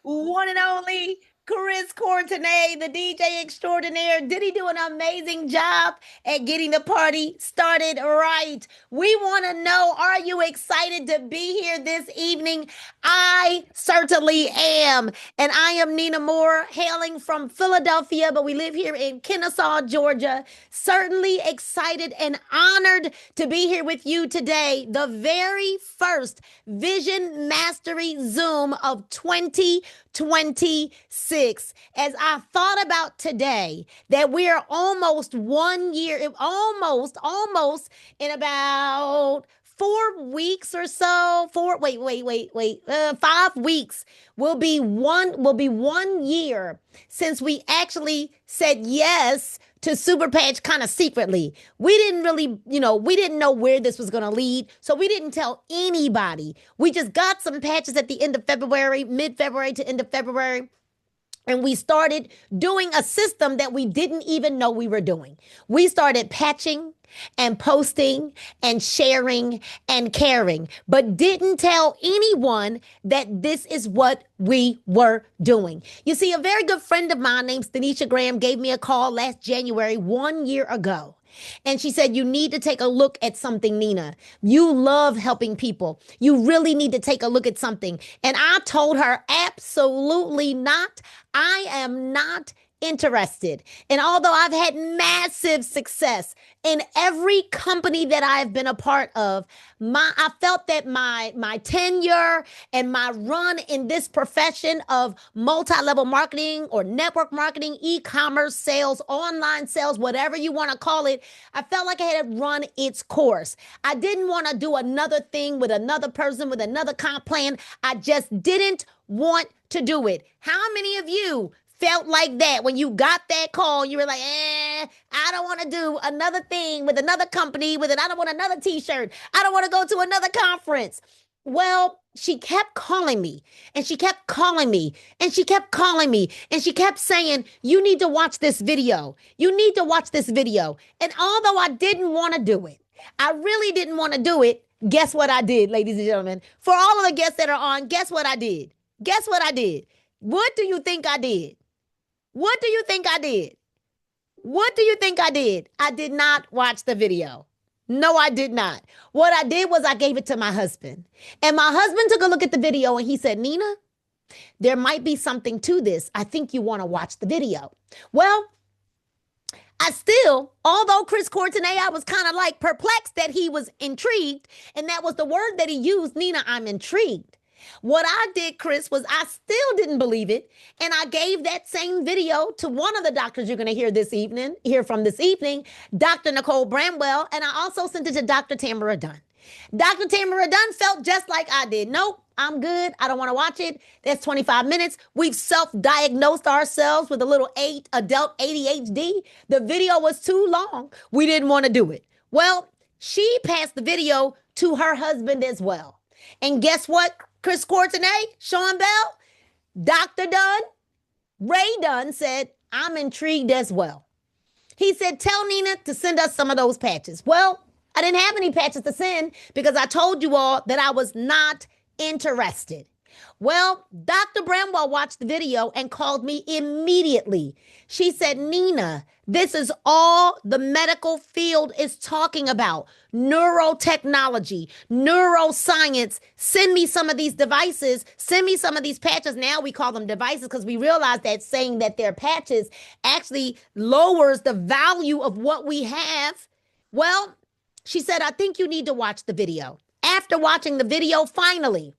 one and only Chris Cortenay, the DJ extraordinaire. Did he do an amazing job at getting the party started right? We want to know, are you excited to be here this evening? I certainly am. And I am Nina Moore, hailing from Philadelphia, but we live here in Kennesaw, Georgia. Certainly excited and honored to be here with you today. The very first Vision Mastery Zoom of 2026. As I thought about today, that we are almost 1 year, almost in about 4 weeks or so. 5 weeks will be 1 year since we actually said yes to Super Patch kind of secretly. We didn't really, we didn't know where this was going to lead. So we didn't tell anybody. We just got some patches at the end of February, mid February to end of February. And we started doing a system that we didn't even know we were doing. We started patching and posting and sharing and caring, but didn't tell anyone that this is what we were doing. You see, a very good friend of mine named Stanisha Graham gave me a call last January, 1 year ago. And she said, you need to take a look at something, Nina. You love helping people. You really need to take a look at something. And I told her, absolutely not. I am not interested. And although I've had massive success in every company that I've been a part of, I felt that my tenure and my run in this profession of multi-level marketing or network marketing, e-commerce sales, online sales, whatever you want to call it, I felt like I had run its course. I didn't want to do another thing with another person with another comp plan. I just didn't want to do it. How many of you felt like that when you got that call? You were like, I don't want to do another thing with another company with it. I don't want another t-shirt. I don't want to go to another conference. Well, she kept calling me and she kept calling me and she kept calling me and she kept saying, you need to watch this video. You need to watch this video. And although I didn't want to do it, I really didn't want to do it. Guess what I did, ladies and gentlemen? For all of the guests that are on, guess what I did? Guess what I did? What do you think I did? What do you think I did? What do you think I did? I did not watch the video. No, I did not. What I did was I gave it to my husband. And my husband took a look at the video and he said, Nina, there might be something to this. I think you want to watch the video. Well, I still, although Chris Cortenay, I was kind of like perplexed that he was intrigued. And that was the word that he used. Nina, I'm intrigued. What I did, Chris, was I still didn't believe it. And I gave that same video to one of the doctors you're going to hear from this evening, Dr. Nicole Bramwell. And I also sent it to Dr. Tamara Dunn. Dr. Tamara Dunn felt just like I did. Nope, I'm good. I don't want to watch it. That's 25 minutes. We've self-diagnosed ourselves with a little adult ADHD. The video was too long. We didn't want to do it. Well, she passed the video to her husband as well. And guess what? Chris Cortenay, Sean Bell, Dr. Dunn, Ray Dunn said, I'm intrigued as well. He said, tell Nina to send us some of those patches. Well, I didn't have any patches to send because I told you all that I was not interested. Well, Dr. Bramwell watched the video and called me immediately. She said, Nina, this is all the medical field is talking about. Neurotechnology, neuroscience. Send me some of these devices. Send me some of these patches. Now we call them devices because we realize that saying that they're patches actually lowers the value of what we have. Well, she said, I think you need to watch the video. After watching the video, finally,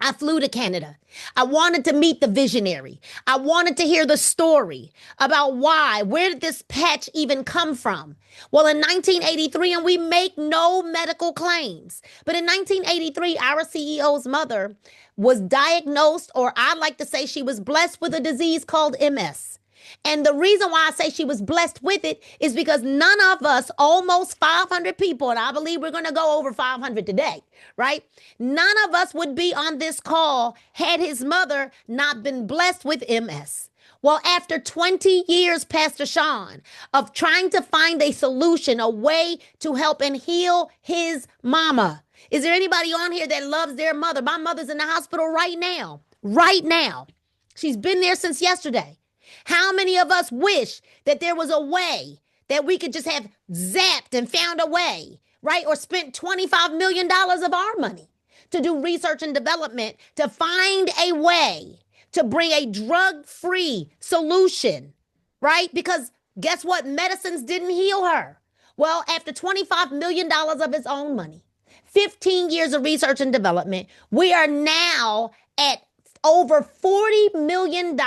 I flew to Canada. I wanted to meet the visionary. I wanted to hear the story about where did this patch even come from? Well, in 1983, and we make no medical claims, but in 1983, our CEO's mother was diagnosed, or I like to say she was blessed with a disease called MS. And the reason why I say she was blessed with it is because none of us, almost 500 people, and I believe we're going to go over 500 today, right? None of us would be on this call had his mother not been blessed with MS. Well, after 20 years, Pastor Sean, of trying to find a solution, a way to help and heal his mama. Is there anybody on here that loves their mother? My mother's in the hospital right now. right now. She's been there since yesterday. How many of us wish that there was a way that we could just have zapped and found a way, right? Or spent $25 million of our money to do research and development to find a way to bring a drug free solution, right? Because guess what? Medicines didn't heal her. Well, after $25 million of his own money, 15 years of research and development, we are now at over $40 million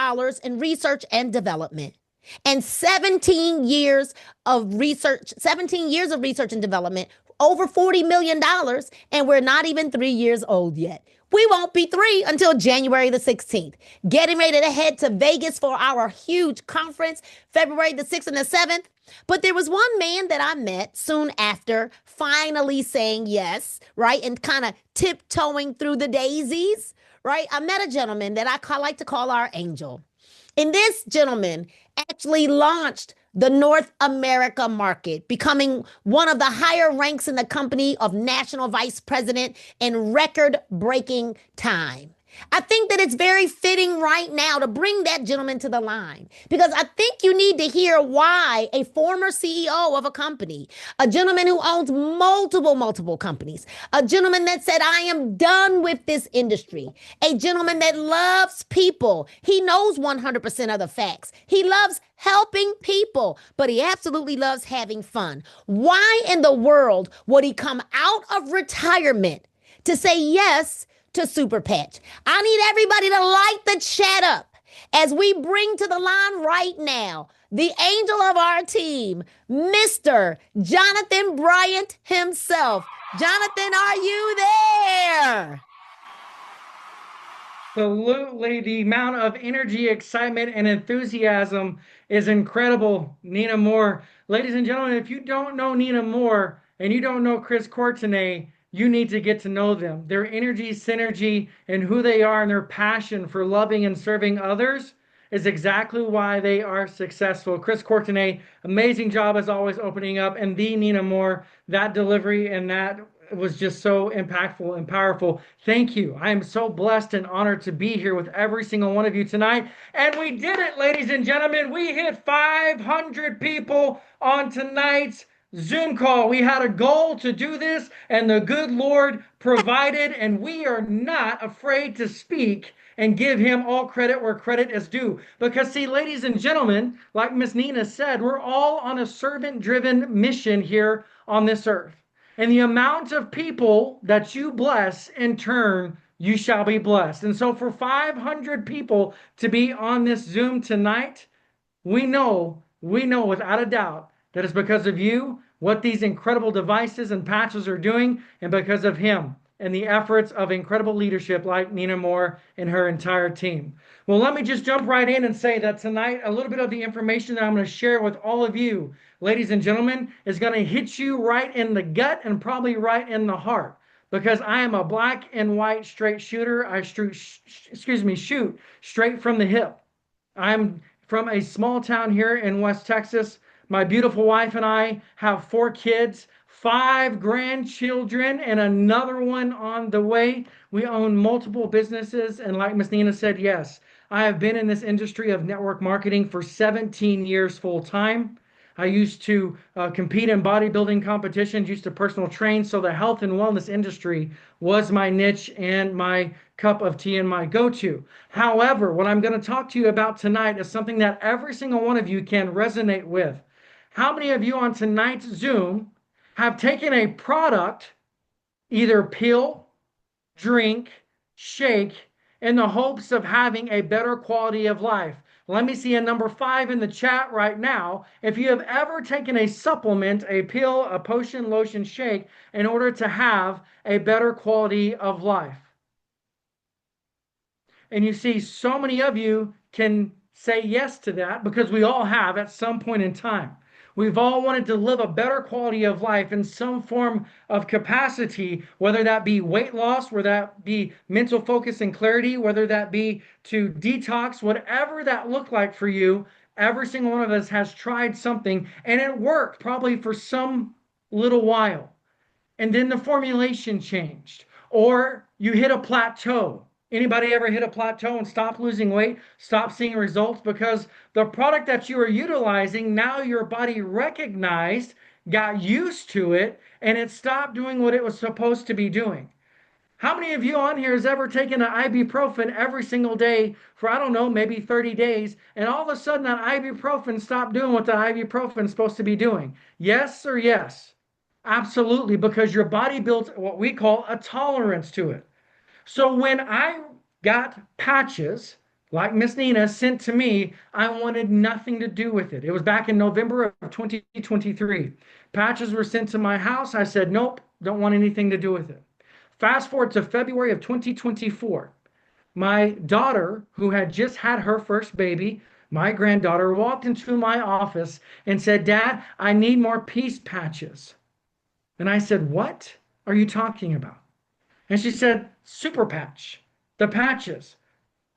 in research and development and 17 years of research and development, over $40 million, and we're not even 3 years old yet. We won't be three until January the 16th. Getting ready to head to Vegas for our huge conference, February the 6th and the 7th. But there was one man that I met soon after finally saying yes, right? And kind of tiptoeing through the daisies, right? I met a gentleman that I like to call our angel. And this gentleman actually launched the North America market, becoming one of the higher ranks in the company of national vice president in record breaking time. I think that it's very fitting right now to bring that gentleman to the line because I think you need to hear why a former CEO of a company, a gentleman who owns multiple companies, a gentleman that said, I am done with this industry, a gentleman that loves people. He knows 100% of the facts. He loves helping people, but he absolutely loves having fun. Why in the world would he come out of retirement to say yes to Super Patch? I need everybody to light the chat up as we bring to the line right now the angel of our team, Mr. Jonathan Bryant himself. Jonathan, are you there? Absolutely. The amount of energy, excitement, and enthusiasm is incredible, Nina Moore. Ladies and gentlemen, if you don't know Nina Moore and you don't know Chris Courtenay, you need to get to know them. Their energy, synergy, and who they are and their passion for loving and serving others is exactly why they are successful. Chris Courtenay, amazing job as always opening up, and the Nina Moore, that delivery and that was just so impactful and powerful. Thank you. I am so blessed and honored to be here with every single one of you tonight. And we did it, ladies and gentlemen. We hit 500 people on tonight's Zoom call. We had a goal to do this, and the good Lord provided, and we are not afraid to speak and give him all credit where credit is due. Because, see, ladies and gentlemen, like Miss Nina said, we're all on a servant driven mission here on this earth. And the amount of people that you bless, in turn, you shall be blessed. And so, for 500 people to be on this Zoom tonight, we know without a doubt that it's because of you, what these incredible devices and patches are doing, and because of him and the efforts of incredible leadership like Nina Moore and her entire team. Well, let me just jump right in and say that tonight, a little bit of the information that I'm going to share with all of you, ladies and gentlemen, is going to hit you right in the gut and probably right in the heart. Because I am a black and white straight shooter. I shoot straight from the hip. I'm from a small town here in West Texas. My beautiful wife and I have 4 kids, 5 grandchildren, and another one on the way. We own multiple businesses. And like Miss Nina said, yes, I have been in this industry of network marketing for 17 years full time. I used to compete in bodybuilding competitions, used to personal train. So the health and wellness industry was my niche and my cup of tea and my go-to. However, what I'm going to talk to you about tonight is something that every single one of you can resonate with. How many of you on tonight's Zoom have taken a product, either pill, drink, shake, in the hopes of having a better quality of life? Let me see a number 5 in the chat right now. If you have ever taken a supplement, a pill, a potion, lotion, shake, in order to have a better quality of life. And you see, so many of you can say yes to that because we all have at some point in time. We've all wanted to live a better quality of life in some form of capacity, whether that be weight loss, whether that be mental focus and clarity, whether that be to detox, whatever that looked like for you. Every single one of us has tried something and it worked probably for some little while. And then the formulation changed, or you hit a plateau Anybody ever hit a plateau and stop losing weight, stop seeing results because the product that you were utilizing, now your body recognized, got used to it, and it stopped doing what it was supposed to be doing? How many of you on here has ever taken an ibuprofen every single day for, I don't know, maybe 30 days, and all of a sudden that ibuprofen stopped doing what the ibuprofen is supposed to be doing? Yes or yes? Absolutely, because your body built what we call a tolerance to it. So when I got patches like Miss Nina sent to me, I wanted nothing to do with it. It was back in November of 2023. Patches were sent to my house. I said, nope, don't want anything to do with it. Fast forward to February of 2024. My daughter, who had just had her first baby, my granddaughter, walked into my office and said, Dad, I need more peace patches. And I said, what are you talking about? And she said, Super Patch, the patches.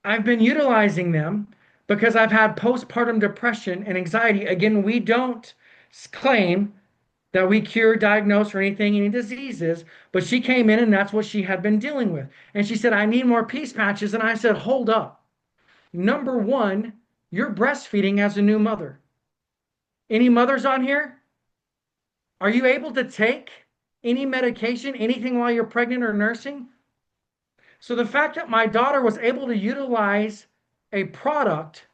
I've been utilizing them because I've had postpartum depression and anxiety. Again, we don't claim that we cure, diagnose, or anything, any diseases, but she came in and that's what she had been dealing with. And she said, I need more peace patches. And I said, hold up. Number one, you're breastfeeding as a new mother. Any mothers on here? Are you able to take any medication, anything while you're pregnant or nursing? So the fact that my daughter was able to utilize a product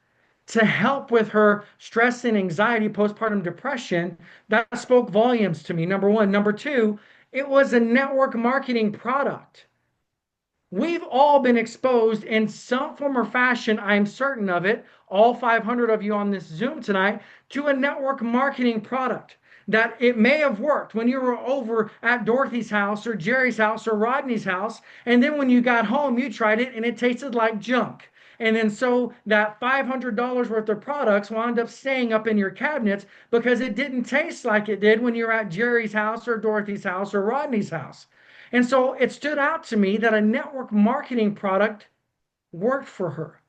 to help with her stress and anxiety, postpartum depression, that spoke volumes to me. Number one. Number two, it was a network marketing product. We've all been exposed in some form or fashion, I'm certain of it, all 500 of you on this Zoom tonight, to a network marketing product. That it may have worked when you were over at Dorothy's house or Jerry's house or Rodney's house, and then when you got home, you tried it and it tasted like junk. And then so that $500 worth of products wound up staying up in your cabinets because it didn't taste like it did when you were at Jerry's house or Dorothy's house or Rodney's house. And so it stood out to me that a network marketing product worked for her,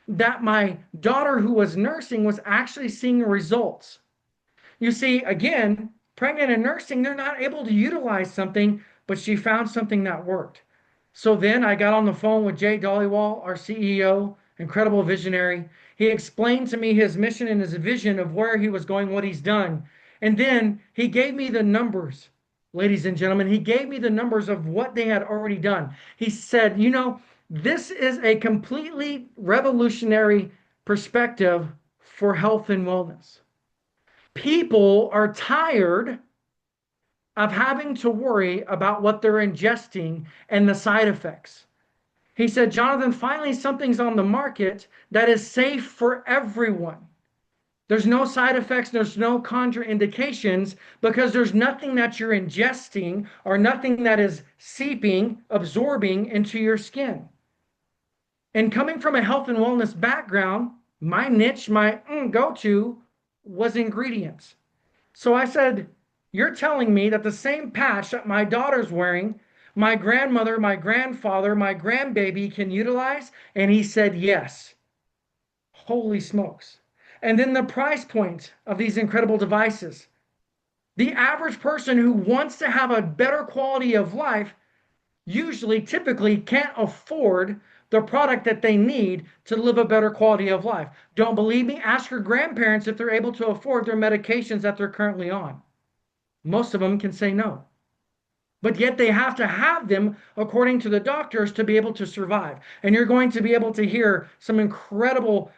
that my daughter who was nursing was actually seeing results. You see, again, pregnant and nursing, they're not able to utilize something, but she found something that worked. So then I got on the phone with Jay Dollywall, our CEO, incredible visionary. He explained to me his mission and his vision of where he was going, what he's done. And then he gave me the numbers, ladies and gentlemen. He gave me the numbers of what they had already done. He said, this is a completely revolutionary perspective for health and wellness. People are tired of having to worry about what they're ingesting and the side effects. He said, Jonathan, finally something's on the market that is safe for everyone. There's no side effects, there's no contraindications because there's nothing that you're ingesting or nothing that is seeping, absorbing into your skin. And coming from a health and wellness background, my niche, my go-to was ingredients. So I said, you're telling me that the same patch that my daughter's wearing, my grandmother, my grandfather, my grandbaby can utilize? And he said, yes. Holy smokes. And then the price point of these incredible devices. The average person who wants to have a better quality of life usually, typically can't afford the product that they need to live a better quality of life. Don't believe me? Ask your grandparents if they're able to afford their medications that they're currently on. Most of them can say no. But yet they have to have them according to the doctors to be able to survive. And you're going to be able to hear some incredible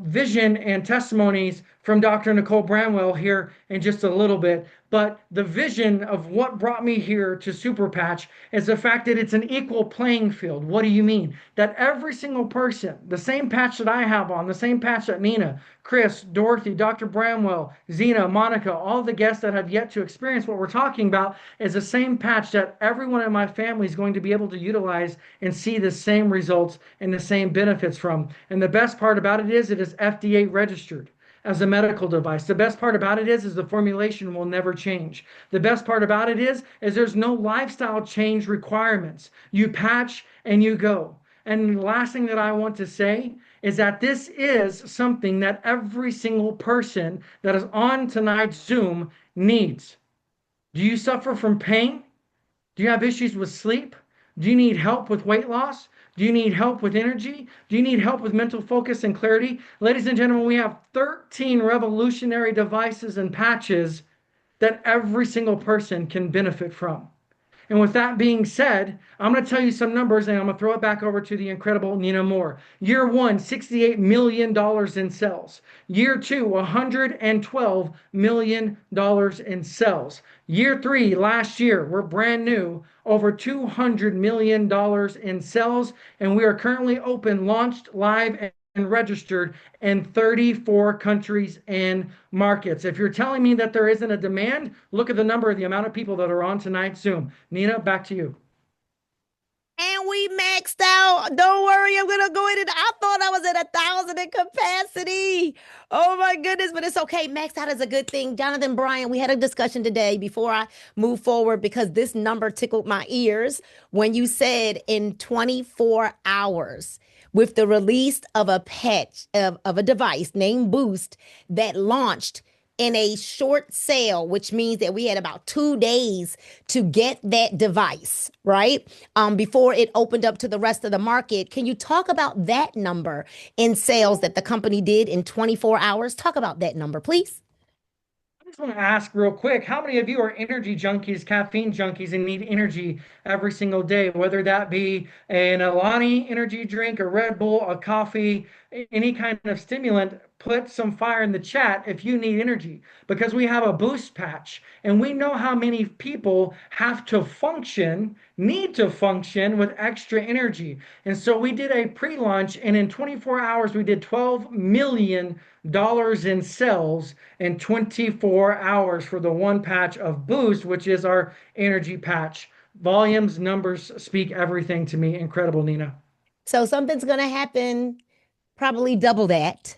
vision and testimonies from Dr. Nicole Bramwell here in just a little bit. But the vision of what brought me here to Super Patch is the fact that it's an equal playing field. What do you mean? That every single person, the same patch that I have on, the same patch that Nina, Chris, Dorothy, Dr. Bramwell, Zena, Monica, all the guests that have yet to experience what we're talking about is the same patch that everyone in my family is going to be able to utilize and see the same results and the same benefits from. And the best part about it is FDA registered as a medical device. The best part about it is the formulation will never change. The best part about it is there's no lifestyle change requirements. You patch and you go. And the last thing that I want to say is that this is something that every single person that is on tonight's Zoom needs. Do you suffer from pain? Do you have issues with sleep? Do you need help with weight loss? Do you need help with energy? Do you need help with mental focus and clarity? Ladies and gentlemen, we have 13 revolutionary devices and patches that every single person can benefit from. And with that being said, I'm going to tell you some numbers and I'm going to throw it back over to the incredible Nina Moore. Year one, $68 million in sales. Year two, $112 million in sales. Year three, last year, we're brand new, over $200 million in sales. And we are currently open, launched, live, and registered in 34 countries and markets. If you're telling me that there isn't a demand, look at the number of the amount of people that are on tonight's Zoom. Nina, back to you. And we maxed out. Don't worry, I'm gonna go in and I thought I was at 1,000 in capacity. Oh my goodness, but it's okay. Maxed out is a good thing. Jonathan Bryan, we had a discussion today before I move forward because this number tickled my ears when you said in 24 hours with the release of a patch of a device named Boost that launched in a short sale, which means that we had about 2 days to get that device, right? Before it opened up to the rest of the market. Can you talk about that number in sales that the company did in 24 hours? Talk about that number, please. I just want to ask real quick, how many of you are energy junkies, caffeine junkies, and need energy every single day, whether that be an Alani energy drink, a Red Bull, a coffee, any kind of stimulant? Put some fire in the chat if you need energy, because we have a boost patch and we know how many people have to function, need to function with extra energy. And so we did a pre-launch, and in 24 hours we did $12 million in sales in 24 hours for the one patch of Boost, which is our energy patch. Volumes, numbers speak everything to me. Incredible, Nina. So something's going to happen, probably double that.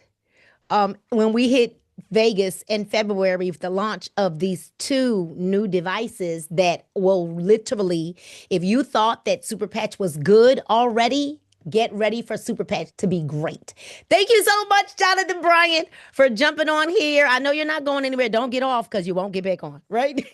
When we hit Vegas in February with the launch of these two new devices that will literally, if you thought that Super Patch was good already, get ready for Super Patch to be great. Thank you so much, Jonathan Bryan, for jumping on here. I know you're not going anywhere. Don't get off because you won't get back on, right?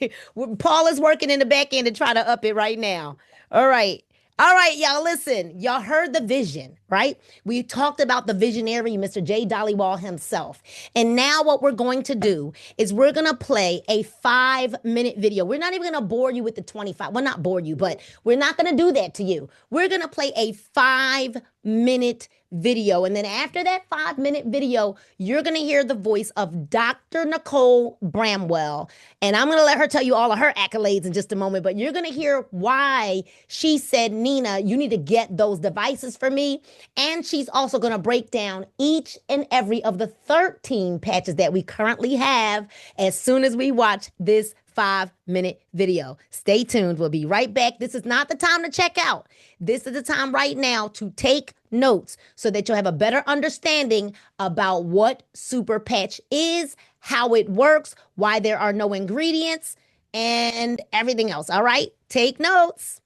Paul is working in the back end to try to up it right now. All right. All right, y'all, listen. Y'all heard the vision, right? We talked about the visionary, Mr. Jay Dollywall himself. And now what we're going to do is we're going to play a 5-minute video. We're not even going to bore you with the 25. Well, not bore you, but we're not going to do that to you. We're going to play a 5-minute video. And then after that 5-minute video, you're going to hear the voice of Dr. Nicole Bramwell. And I'm going to let her tell you all of her accolades in just a moment, but you're going to hear why she said, Nina, you need to get those devices for me. And she's also going to break down each and every of the 13 patches that we currently have as soon as we watch this 5-minute video. Stay tuned. We'll be right back. This is not the time to check out. This is the time right now to take notes so that you'll have a better understanding about what Super Patch is, how it works, why there are no ingredients, and everything else. All right? Take notes.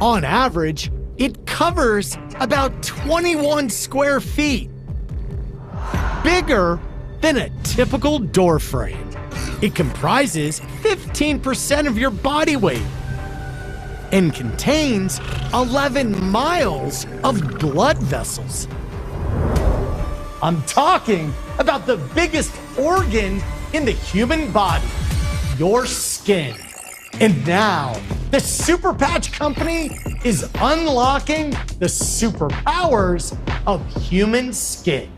On average, it covers about 21 square feet. Bigger than a typical door frame. It comprises 15% of your body weight and contains 11 miles of blood vessels. I'm talking about the biggest organ in the human body, your skin. And now, the Super Patch Company is unlocking the superpowers of human skin.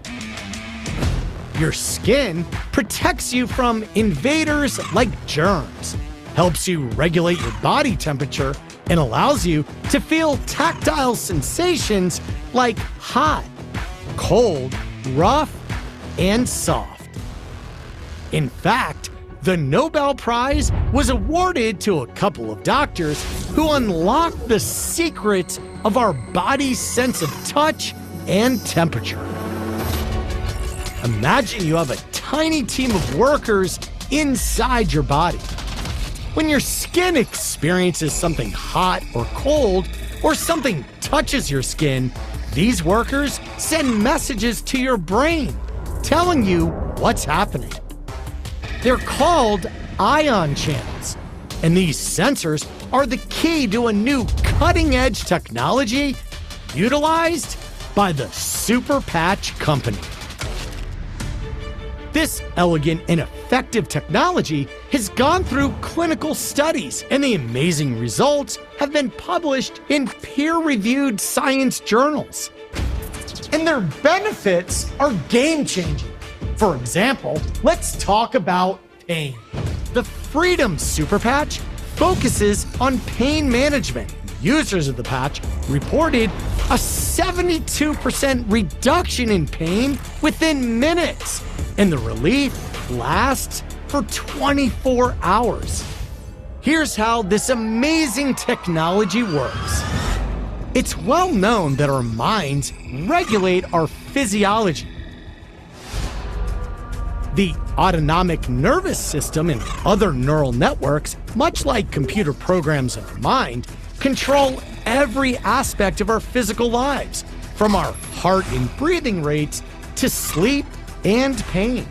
Your skin protects you from invaders like germs, helps you regulate your body temperature, and allows you to feel tactile sensations like hot, cold, rough, and soft. In fact, the Nobel Prize was awarded to a couple of doctors who unlocked the secrets of our body's sense of touch and temperature. Imagine you have a tiny team of workers inside your body. When your skin experiences something hot or cold, or something touches your skin, these workers send messages to your brain telling you what's happening. They're called ion channels. And these sensors are the key to a new cutting-edge technology utilized by the Super Patch Company. This elegant and effective technology has gone through clinical studies, and the amazing results have been published in peer-reviewed science journals. And their benefits are game-changing. For example, let's talk about pain. The Freedom Super Patch focuses on pain management. Users of the patch reported a 72% reduction in pain within minutes, and the relief lasts for 24 hours. Here's how this amazing technology works. It's well known that our minds regulate our physiology. The autonomic nervous system and other neural networks, much like computer programs in our mind, control every aspect of our physical lives, from our heart and breathing rates to sleep and pain.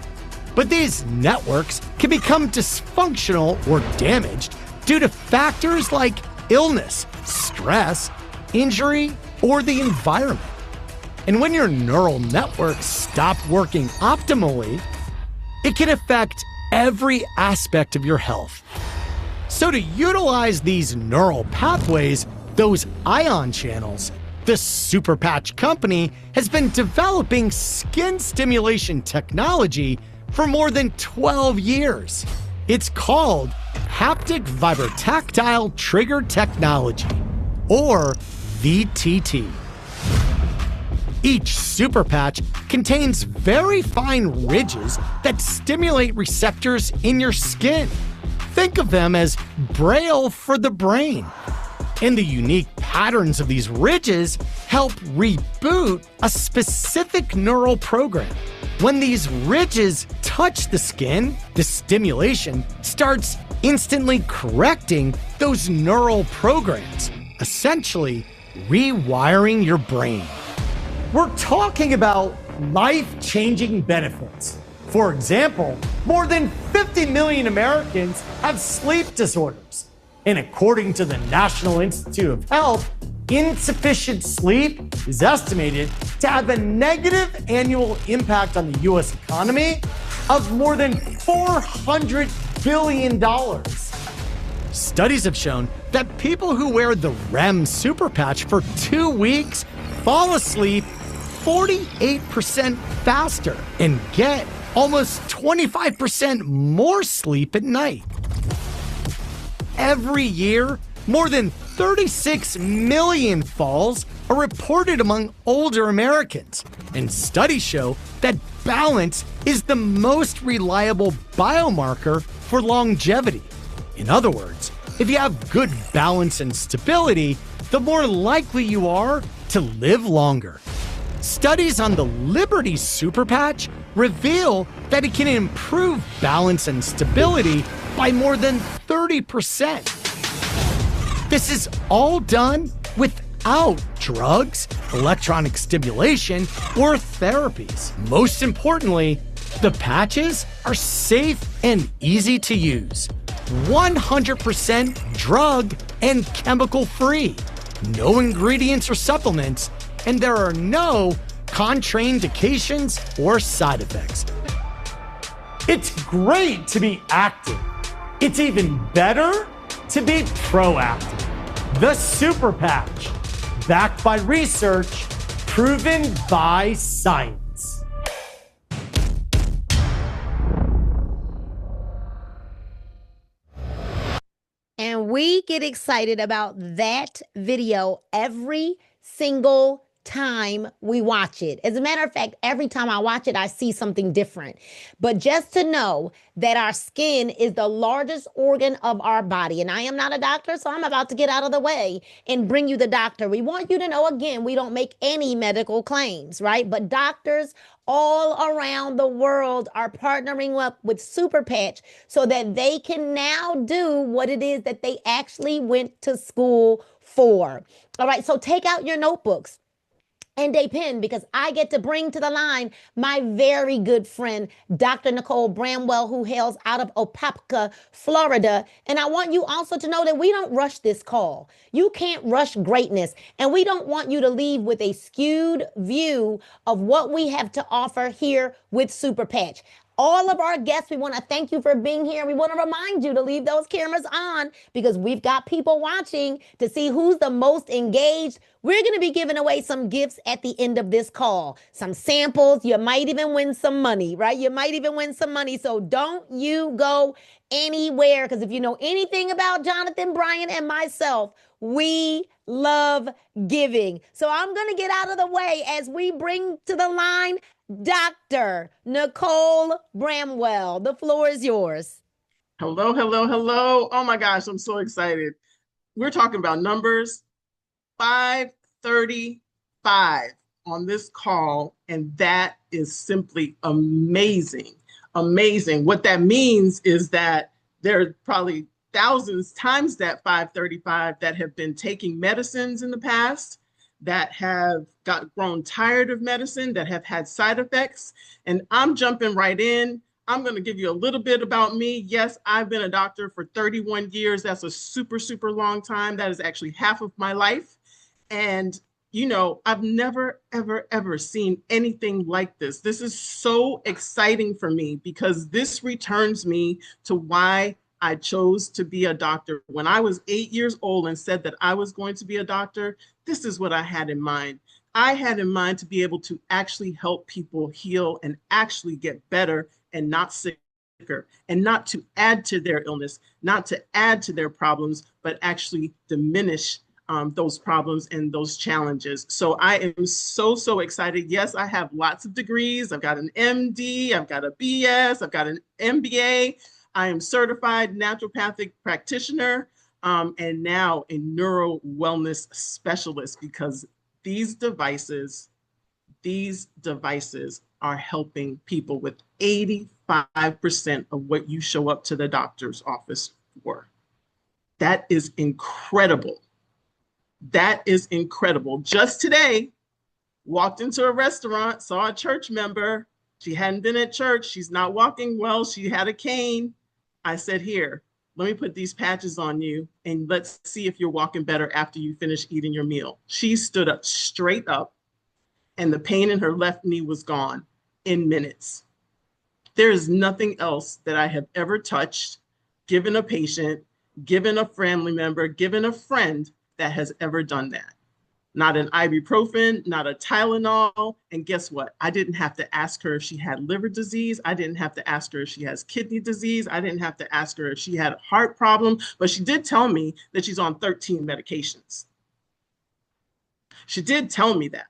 But these networks can become dysfunctional or damaged due to factors like illness, stress, injury, or the environment. And when your neural networks stop working optimally, it can affect every aspect of your health. So to utilize these neural pathways, those ion channels, the Super Patch Company has been developing skin stimulation technology for more than 12 years. It's called Haptic Vibrotactile Trigger Technology, or VTT. Each super patch contains very fine ridges that stimulate receptors in your skin. Think of them as braille for the brain. And the unique patterns of these ridges help reboot a specific neural program. When these ridges touch the skin, the stimulation starts instantly correcting those neural programs, essentially rewiring your brain. We're talking about life-changing benefits. For example, more than 50 million Americans have sleep disorders. And according to the National Institute of Health, insufficient sleep is estimated to have a negative annual impact on the US economy of more than $400 billion. Studies have shown that people who wear the REM super patch for 2 weeks fall asleep 48% faster and get almost 25% more sleep at night. Every year, more than 36 million falls are reported among older Americans, and studies show that balance is the most reliable biomarker for longevity. In other words, if you have good balance and stability, the more likely you are to live longer. Studies on the Liberty Super Patch reveal that it can improve balance and stability by more than 30%. This is all done without drugs, electronic stimulation, or therapies. Most importantly, the patches are safe and easy to use. 100% drug and chemical free. No ingredients or supplements, and there are no contraindications or side effects. It's great to be active. It's even better to be proactive. The Super Patch, backed by research, proven by science. And we get excited about that video every single time we watch it. As a matter of fact, every time I watch it, I see something different. But just to know that our skin is the largest organ of our body, and I am not a doctor, so I'm about to get out of the way and bring you the doctor. We want you to know, again, we don't make any medical claims, right? But doctors all around the world are partnering up with Super Patch so that they can now do what it is that they actually went to school for. All right, so take out your notebooks. and depend because I get to bring to the line my very good friend, Dr. Nicole Bramwell, who hails out of Opapka, Florida. And I want you also to know that we don't rush this call. You can't rush greatness. And we don't want you to leave with a skewed view of what we have to offer here with Super Patch. All of our guests, we want to thank you for being here. We want to remind you to leave those cameras on because we've got people watching to see who's the most engaged. We're going to be giving away some gifts at the end of this call, some samples. You might even win some money, right? You might even win some money. So don't you go anywhere because if you know anything about Jonathan, Brian, and myself, we love giving. So I'm going to get out of the way as we bring to the line Dr. Nicole Bramwell. The floor is yours. Hello, hello, hello. Oh my gosh, I'm so excited. We're talking about numbers 535 on this call, and that is simply amazing. Amazing. What that means is that there are probably thousands times that 535 that have been taking medicines in the past, that have grown tired of medicine, that have had side effects. And I'm jumping right in. I'm going to give you a little bit about me. Yes, I've been a doctor for 31 years. That's a super, super long time. That is actually half of my life. And, you know, I've never, ever, ever seen anything like this. This is so exciting for me because this returns me to why I chose to be a doctor. When I was 8 years old and said that I was going to be a doctor, this is what I had in mind. I had in mind to be able to actually help people heal and actually get better and not sicker, and not to add to their illness, not to add to their problems, but actually diminish those problems and those challenges. So I am so, so excited. Yes, I have lots of degrees. I've got an MD, I've got a BS, I've got an MBA. I am certified naturopathic practitioner and now a neuro wellness specialist because these devices are helping people with 85% of what you show up to the doctor's office for. That is incredible. That is incredible. Just today, walked into a restaurant, saw a church member. She hadn't been at church. She's not walking well. She had a cane. I said, here, let me put these patches on you and let's see if you're walking better after you finish eating your meal. She stood up straight up and the pain in her left knee was gone in minutes. There is nothing else that I have ever touched, given a patient, given a family member, given a friend that has ever done that. Not an ibuprofen, not a Tylenol. And guess what? I didn't have to ask her if she had liver disease. I didn't have to ask her if she has kidney disease. I didn't have to ask her if she had a heart problem, but she did tell me that she's on 13 medications. She did tell me that.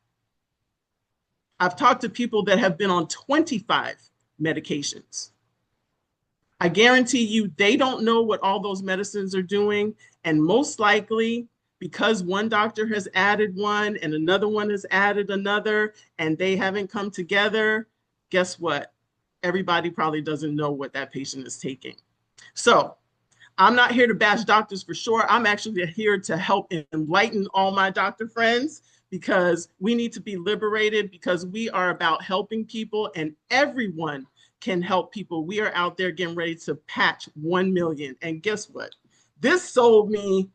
I've talked to people that have been on 25 medications. I guarantee you, they don't know what all those medicines are doing. And most likely, because one doctor has added one and another one has added another and they haven't come together, guess what? Everybody probably doesn't know what that patient is taking. So I'm not here to bash doctors for sure. I'm actually here to help enlighten all my doctor friends because we need to be liberated because we are about helping people and everyone can help people. We are out there getting ready to patch 1 million. And guess what? This sold me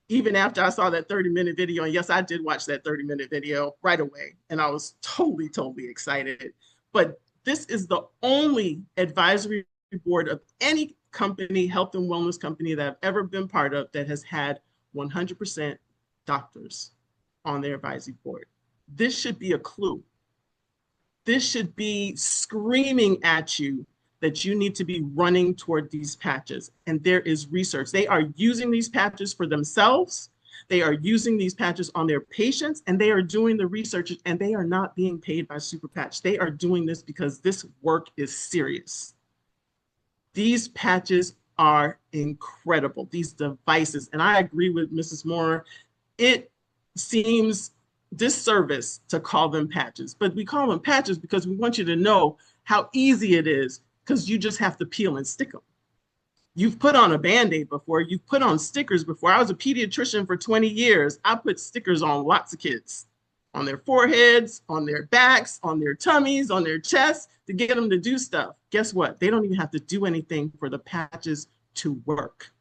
even after I saw that 30-minute video. And yes, I did watch that 30-minute video right away. And I was totally, totally excited. But this is the only advisory board of any company, health and wellness company that I've ever been part of that has had 100% doctors on their advisory board. This should be a clue. This should be screaming at you that you need to be running toward these patches. And there is research. They are using these patches for themselves. They are using these patches on their patients, and they are doing the research, and they are not being paid by Super Patch. They are doing this because this work is serious. These patches are incredible, these devices. And I agree with Mrs. Moore. It seems disservice to call them patches, but we call them patches because we want you to know how easy it is because you just have to peel and stick them. You've put on a Band-Aid before, you've put on stickers before. I was a pediatrician for 20 years. I put stickers on lots of kids. on their foreheads, on their backs, on their tummies, on their chests to get them to do stuff. Guess what? They don't even have to do anything for the patches to work.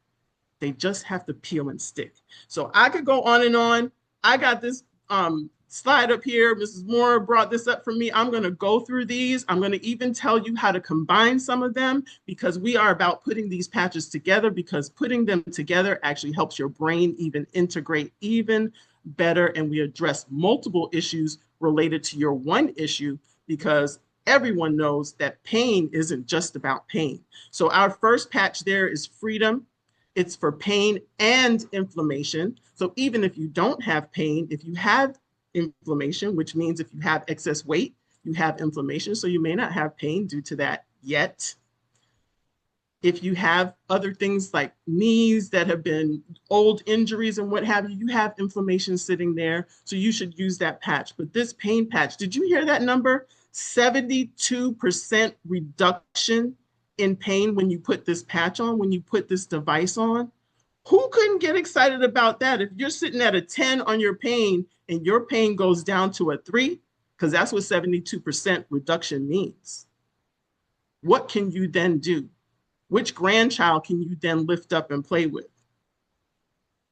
They just have to peel and stick. So I could go on and on. I got this slide up here. Mrs. Moore brought this up for me. I'm going to go through these. I'm going to even tell you how to combine some of them because we are about putting these patches together because putting them together actually helps your brain even integrate even better. And we address multiple issues related to your one issue because everyone knows that pain isn't just about pain. So our first patch there is freedom. It's for pain and inflammation. So even if you don't have pain, if you have inflammation, which means if you have excess weight, you have inflammation. So you may not have pain due to that yet. If you have other things like knees that have been old injuries and what have you, you have inflammation sitting there. So you should use that patch. But this pain patch, did you hear that number? 72% reduction in pain when you put this patch on, when you put this device on. Who couldn't get excited about that? If you're sitting at a 10 on your pain and your pain goes down to a 3, because that's what 72% reduction means. What can you then do? Which grandchild can you then lift up and play with?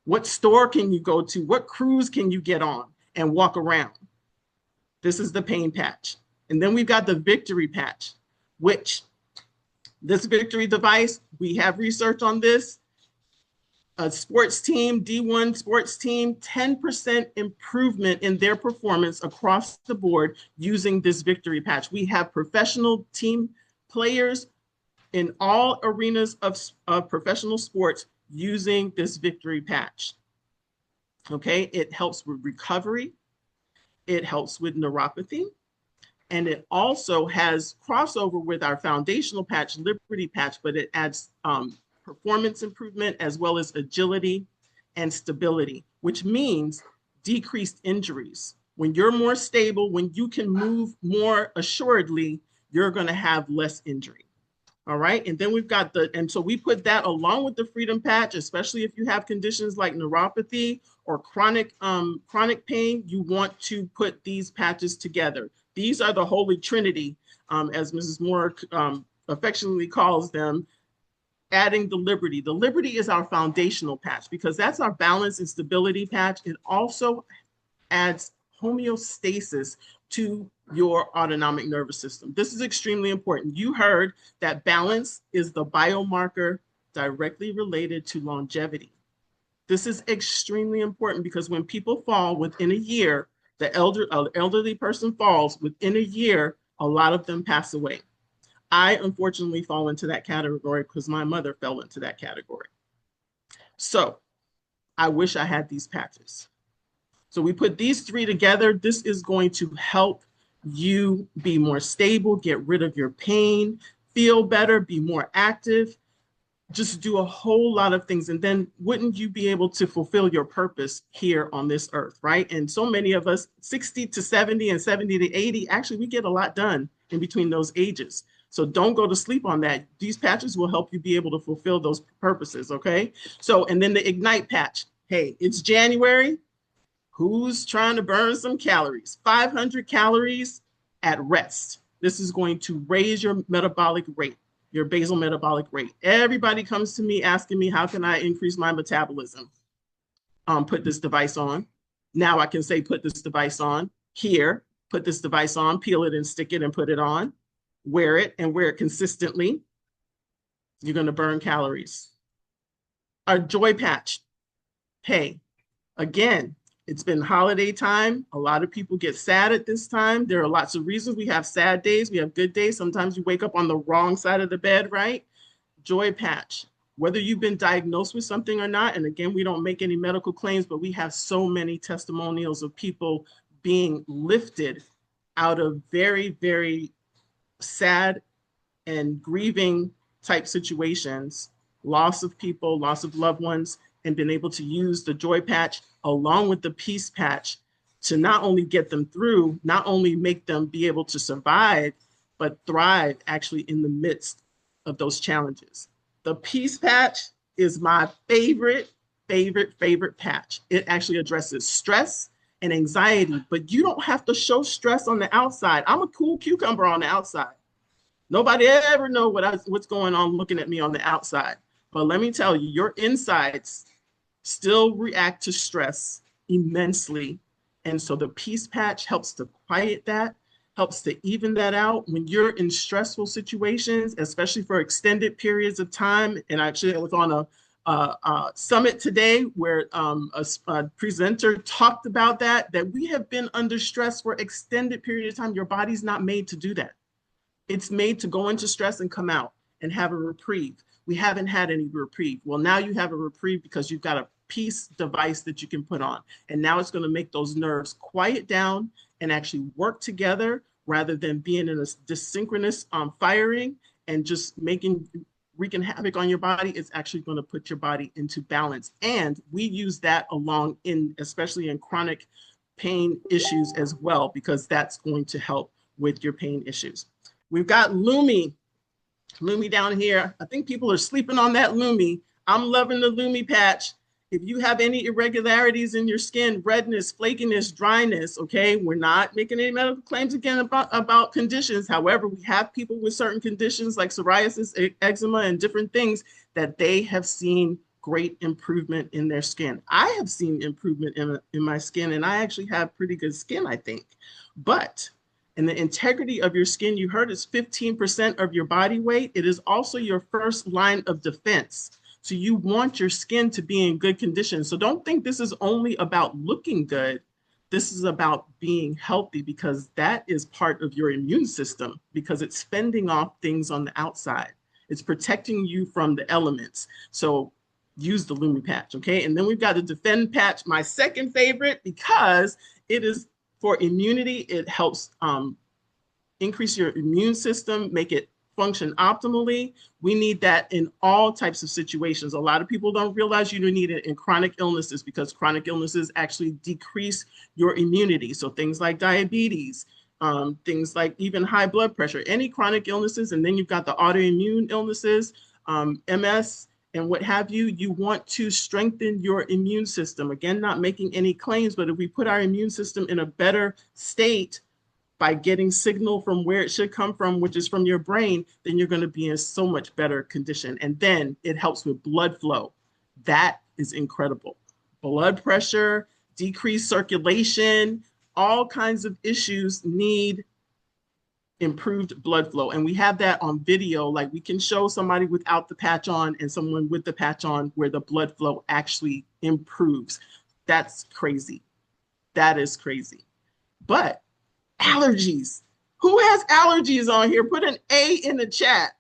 What store can you go to? What cruise can you get on and walk around? This is the pain patch. And then we've got the victory patch, which this victory device, we have research on this. A sports team, D1 sports team, 10% improvement in their performance across the board using this victory patch. We have professional team players in all arenas of professional sports using this victory patch. Okay, it helps with recovery. It helps with neuropathy. And it also has crossover with our foundational patch, Liberty Patch, but it adds performance improvement as well as agility and stability, which means decreased injuries. When you're more stable, when you can move more assuredly, you're going to have less injury. All right. And then we've got and so we put that along with the freedom patch, especially if you have conditions like neuropathy or chronic pain, you want to put these patches together. These are the holy trinity, as Mrs. Moore affectionately calls them, adding the Liberty. The Liberty is our foundational patch because that's our balance and stability patch. It also adds homeostasis to your autonomic nervous system. This is extremely important. You heard that balance is the biomarker directly related to longevity. This is extremely important because when people fall within a year, the elderly person falls within a year, a lot of them pass away. I unfortunately fall into that category because my mother fell into that category. So I wish I had these patches. So we put these three together. This is going to help you be more stable, get rid of your pain, feel better, be more active, just do a whole lot of things. And then wouldn't you be able to fulfill your purpose here on this earth, right? And so many of us, 60 to 70 and 70 to 80, actually we get a lot done in between those ages. So don't go to sleep on that. These patches will help you be able to fulfill those purposes, okay? So, and then the Ignite patch. Hey, it's January. Who's trying to burn some calories? 500 calories at rest. This is going to raise your metabolic rate, your basal metabolic rate. Everybody comes to me asking me, how can I increase my metabolism? Put this device on. Now I can say, put this device on. Here, put this device on, peel it and stick it and put it on. Wear it and wear it consistently. You're going to burn calories. Our joy patch. Hey, again, it's been holiday time. A lot of people get sad at this time. There are lots of reasons. We have sad days. We have good days. Sometimes you wake up on the wrong side of the bed, right? Joy patch. Whether you've been diagnosed with something or not, and again, we don't make any medical claims, but we have so many testimonials of people being lifted out of very, very sad and grieving type situations, loss of people, loss of loved ones, and been able to use the joy patch along with the peace patch to not only get them through, not only make them be able to survive, but thrive actually in the midst of those challenges. The peace patch is my favorite patch. It actually addresses stress. and anxiety, but you don't have to show stress on the outside. I'm a cool cucumber on the outside. Nobody ever know what's going on looking at me on the outside. But let me tell you, your insides still react to stress immensely. And so the peace patch helps to quiet that, helps to even that out. When you're in stressful situations, especially for extended periods of time, and actually I was on a summit today where a presenter talked about that we have been under stress for extended period of time. Your body's not made to do that. It's made to go into stress and come out and have a reprieve. We haven't had any reprieve. Well, now you have a reprieve because you've got a peace device that you can put on. And now it's going to make those nerves quiet down and actually work together rather than being in a dysynchronous firing and just wreaking havoc on your body. It's actually going to put your body into balance. And we use that along especially in chronic pain issues as well, because that's going to help with your pain issues. We've got Lumi down here. I think people are sleeping on that Lumi. I'm loving the Lumi patch. If you have any irregularities in your skin, redness, flakiness, dryness, okay, we're not making any medical claims again about conditions. However, we have people with certain conditions like psoriasis, eczema, and different things that they have seen great improvement in their skin. I have seen improvement in my skin, and I actually have pretty good skin, I think. But and the integrity of your skin, you heard, is 15% of your body weight. It is also your first line of defense. So you want your skin to be in good condition. So don't think this is only about looking good. This is about being healthy, because that is part of your immune system, because it's fending off things on the outside. It's protecting you from the elements. So use the Lumi patch, okay? And then we've got the Defend patch, my second favorite, because it is for immunity. It helps increase your immune system, make it function optimally. We need that in all types of situations. A lot of people don't realize you need it in chronic illnesses, because chronic illnesses actually decrease your immunity. So things like diabetes, things like even high blood pressure, any chronic illnesses, and then you've got the autoimmune illnesses, MS, and what have you. You want to strengthen your immune system. Again, not making any claims, but if we put our immune system in a better state by getting signal from where it should come from, which is from your brain, then you're going to be in so much better condition. And then it helps with blood flow. That is incredible. Blood pressure, decreased circulation, all kinds of issues need improved blood flow. And we have that on video. Like, we can show somebody without the patch on and someone with the patch on where the blood flow actually improves. That's crazy. That is crazy. But allergies. Who has allergies on here? Put an A in the chat.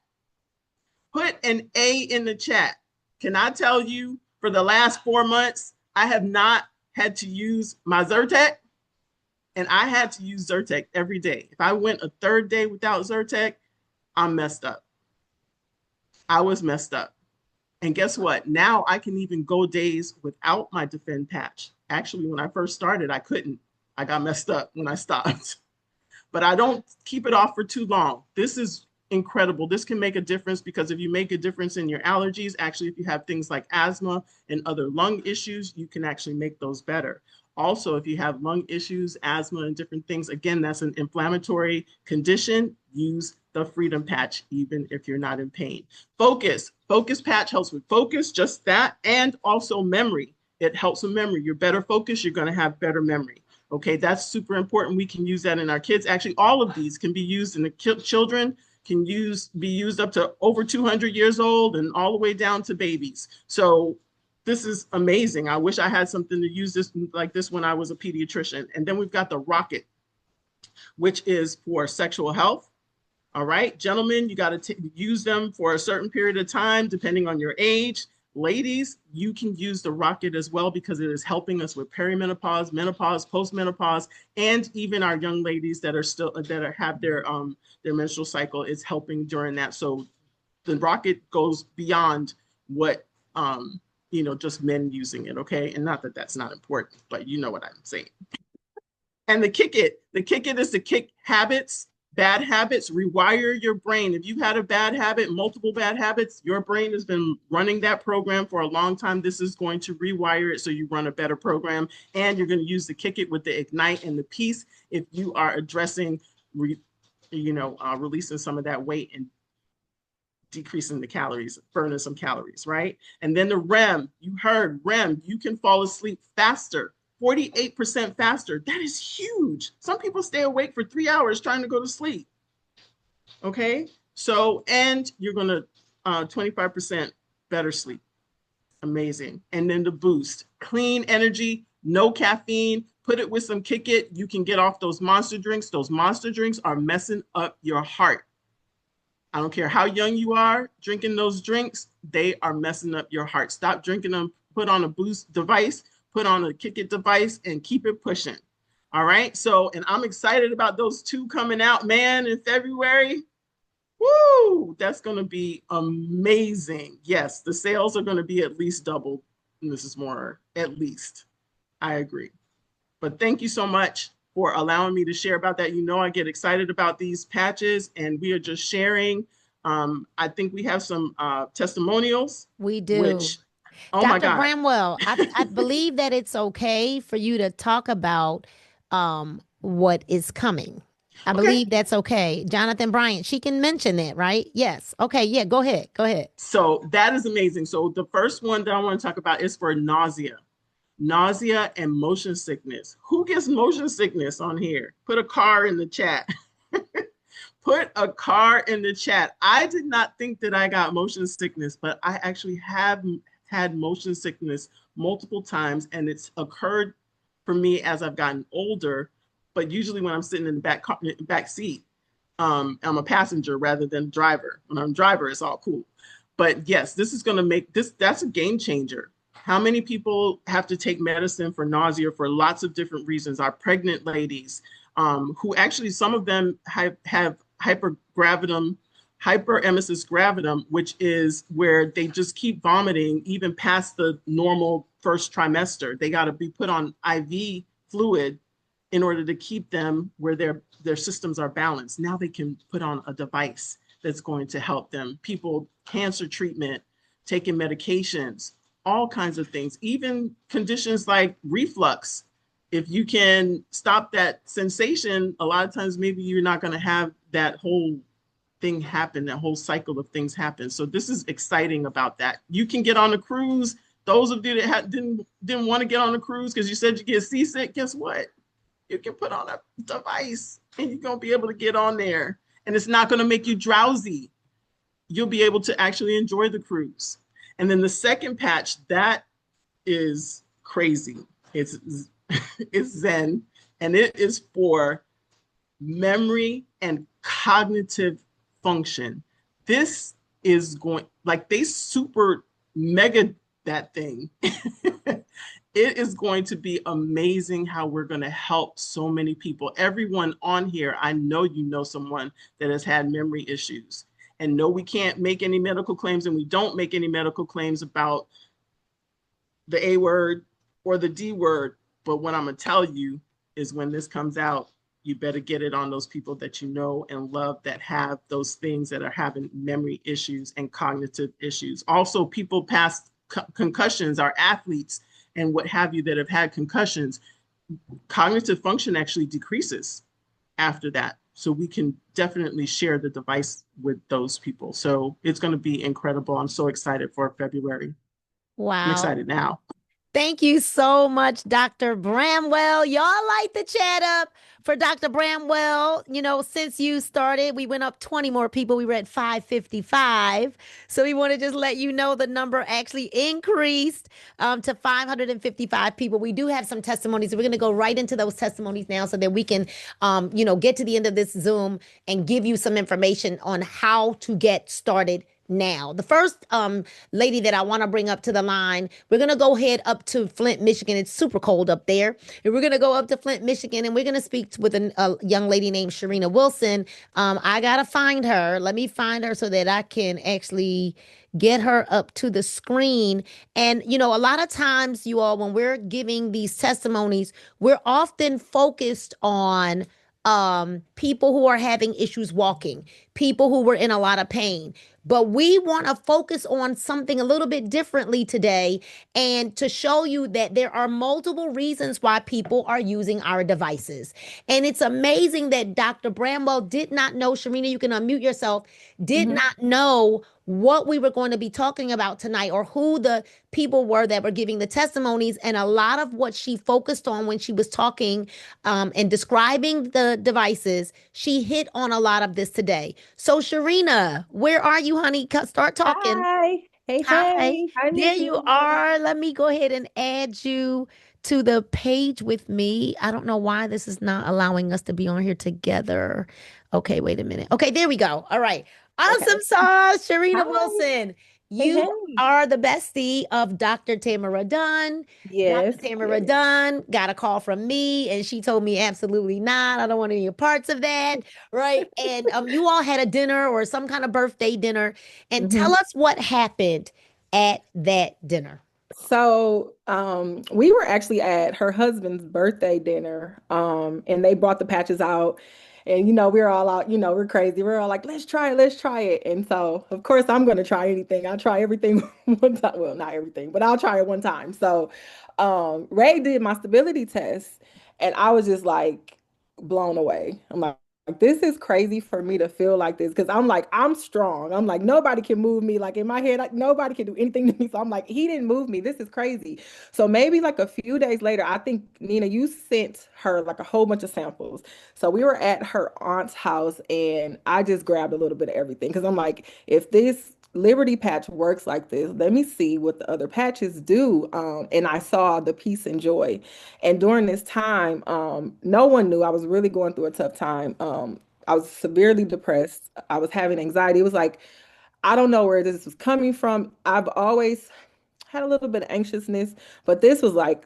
Put an A in the chat. Can I tell you, for the last 4 months, I have not had to use my Zyrtec, and I had to use Zyrtec every day. If I went a third day without Zyrtec, I'm messed up. I was messed up. And guess what? Now I can even go days without my Defend patch. Actually, when I first started, I couldn't. I got messed up when I stopped. But I don't keep it off for too long. This is incredible. This can make a difference, because if you make a difference in your allergies, actually, if you have things like asthma and other lung issues, you can actually make those better. Also, if you have lung issues, asthma, and different things, again, that's an inflammatory condition, use the Freedom Patch, even if you're not in pain. Focus patch helps with focus, just that, and also memory. It helps with memory. You're better focused, you're going to have better memory. Okay, that's super important. We can use that in our kids. Actually, all of these can be used in the children, can be used up to over 200 years old and all the way down to babies. So this is amazing. I wish I had something to use this like this when I was a pediatrician. And then we've got the Rocket, which is for sexual health. All right, gentlemen, you got to use them for a certain period of time, depending on your age. Ladies, you can use the Rocket as well, because it is helping us with perimenopause, menopause, postmenopause, and even our young ladies that have their menstrual cycle. It's helping during that. So the Rocket goes beyond what just men using it. Okay, and not that that's not important, but you know what I'm saying. And the Kick It is to kick habits Bad habits, rewire your brain. If you've had a bad habit, multiple bad habits, your brain has been running that program for a long time. This is going to rewire it so you run a better program. And you're going to use the kick it with the ignite and the peace if you are addressing, releasing some of that weight and decreasing the calories, burning some calories, right? And then the REM, you heard REM, you can fall asleep faster, 48% faster. That is huge. Some people stay awake for 3 hours trying to go to sleep. Okay. So, and you're going to 25% better sleep. Amazing. And then the boost, clean energy, no caffeine, put it with some kick it. You can get off those monster drinks. Those monster drinks are messing up your heart. I don't care how young you are drinking those drinks, they are messing up your heart. Stop drinking them, put on a boost device, put on a kick it device, and keep it pushing. All right. So, and I'm excited about those two coming out, man, in February. Woo! That's going to be amazing. Yes, the sales are going to be at least double. And this is more, at least. I agree. But thank you so much for allowing me to share about that. You know, I get excited about these patches and we are just sharing. I think we have some testimonials. We do. Which, oh my Dr. God. Bramwell, I believe that it's okay for you to talk about what is coming. I believe that's okay. Jonathan Bryant, she can mention that, right? Yes. Okay. Yeah. Go ahead. Go ahead. So that is amazing. So the first one that I want to talk about is for nausea and motion sickness. Who gets motion sickness on here? Put a car in the chat. Put a car in the chat. I did not think that I got motion sickness, but I actually have had motion sickness multiple times, and it's occurred for me as I've gotten older, but usually when I'm sitting in the back seat. I'm a passenger rather than driver. When I'm a driver, it's all cool. But yes, this is going to make this, that's a game changer. How many people have to take medicine for nausea for lots of different reasons? Our pregnant ladies, who actually, some of them have hyperemesis gravidum, which is where they just keep vomiting even past the normal first trimester. They got to be put on IV fluid in order to keep them where their systems are balanced. Now they can put on a device that's going to help them. People, cancer treatment, taking medications, all kinds of things, even conditions like reflux. If you can stop that sensation, a lot of times maybe you're not going to have that whole thing happen, that whole cycle of things happen. So this is exciting about that. You can get on a cruise. Those of you that didn't want to get on a cruise because you said you get seasick, guess what? You can put on a device and you're going to be able to get on there. And it's not going to make you drowsy. You'll be able to actually enjoy the cruise. And then the second patch, that is crazy. It's Zen, and it is for memory and cognitive function. This is going, like they super mega that thing. It is going to be amazing how we're going to help so many people. Everyone on here, I know you know someone that has had memory issues. And no, we can't make any medical claims, and we don't make any medical claims about the A word or the D word. But what I'm going to tell you is when this comes out, you better get it on those people that you know and love that have those things that are having memory issues and cognitive issues. Also, people past concussions, our athletes and what have you that have had concussions, cognitive function actually decreases after that. So we can definitely share the device with those people. So it's going to be incredible. I'm so excited for February. Wow. I'm excited now. Thank you so much, Dr. Bramwell. Y'all light the chat up for Dr. Bramwell. You know, since you started, we went up 20 more people. We were at 555. So we want to just let you know the number actually increased to 555 people. We do have some testimonies. We're going to go right into those testimonies now so that we can, get to the end of this Zoom and give you some information on how to get started now. The first lady that I want to bring up to the line, we're going to go head up to Flint, Michigan. It's super cold up there. And we're going to go up to Flint, Michigan, and we're going to speak with a young lady named Sharina Wilson. I got to find her. Let me find her so that I can actually get her up to the screen. And, a lot of times, you all, when we're giving these testimonies, we're often focused on people who are having issues walking, people who were in a lot of pain. But we want to focus on something a little bit differently today and to show you that there are multiple reasons why people are using our devices. And it's amazing that Dr. Bramwell did not know, Sharina, you can unmute yourself, did Mhm. not know what we were going to be talking about tonight or who the people were that were giving the testimonies. And a lot of what she focused on when she was talking and describing the devices, she hit on a lot of this today. So, Sharina, where are you, honey? Start talking. Hi. Hey, Hi, hey. Hi, there Nikki. you are. Let me go ahead and add you to the page with me. I don't know why this is not allowing us to be on here together. Okay, wait a minute. Okay, there we go. All right. Awesome Okay. sauce, Sharina Hi. Wilson. Hey, You hey. are the bestie of Dr. Tamara Dunn. Dr. Yes, Tamara yes. Dunn got a call from me and she told me absolutely not. I don't want any parts of that. Right. And you all had a dinner or some kind of birthday dinner. And tell hmm us what happened at that dinner. So, we were actually at her husband's birthday dinner, and they brought the patches out, and we were all out, we're crazy. We're all like, let's try it. And so, of course, I'm gonna try anything. I'll try everything one time. Well, not everything, but I'll try it one time. So, Ray did my stability test, and I was just like blown away. I'm like, this is crazy for me to feel like this because I'm like, I'm strong. I'm like, nobody can move me. Like in my head, like, nobody can do anything to me. So I'm like, he didn't move me. This is crazy. So maybe like a few days later, I think, Nina, you sent her like a whole bunch of samples. So we were at her aunt's house and I just grabbed a little bit of everything because I'm like, if this Liberty patch works like this, let me see what the other patches do. And I saw the peace and joy. And during this time, no one knew I was really going through a tough time. I was severely depressed. I was having anxiety. It was like, I don't know where this was coming from. I've always had a little bit of anxiousness, but this was like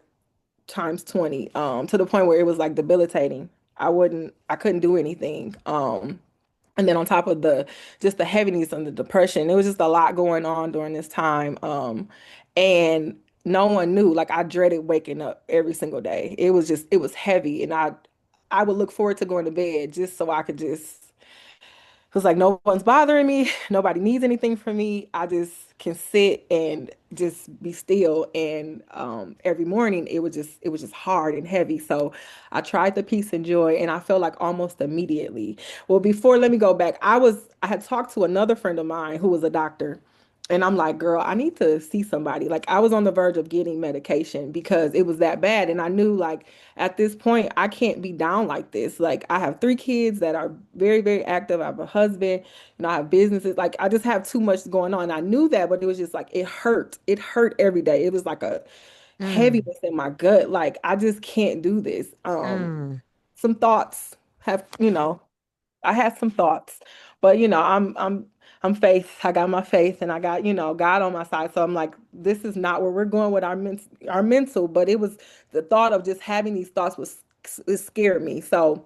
times 20, to the point where it was like debilitating. I couldn't do anything. And then on top of the just the heaviness and the depression, it was just a lot going on during this time. And no one knew. Like I dreaded waking up every single day. It was heavy, and I would look forward to going to bed just so I could just it was like no one's bothering me, nobody needs anything from me. I just can sit and just be still. And every morning it was just hard and heavy. So I tried the peace and joy, and I felt like almost immediately. Well, before let me go back. I had talked to another friend of mine who was a doctor, and I'm like, girl, I need to see somebody. Like I was on the verge of getting medication because it was that bad. And I knew like at this point, I can't be down like this. Like I have three kids that are very, very active. I have a husband, I have businesses. Like I just have too much going on. I knew that, but it was just like it hurt. It hurt every day. It was like a Mm, heaviness in my gut. Like I just can't do this. mm. Some thoughts have, I had some thoughts, but I'm faith. I got my faith and I got, God on my side. So I'm like, this is not where we're going with our mental, but it was the thought of just having these thoughts was it scared me. So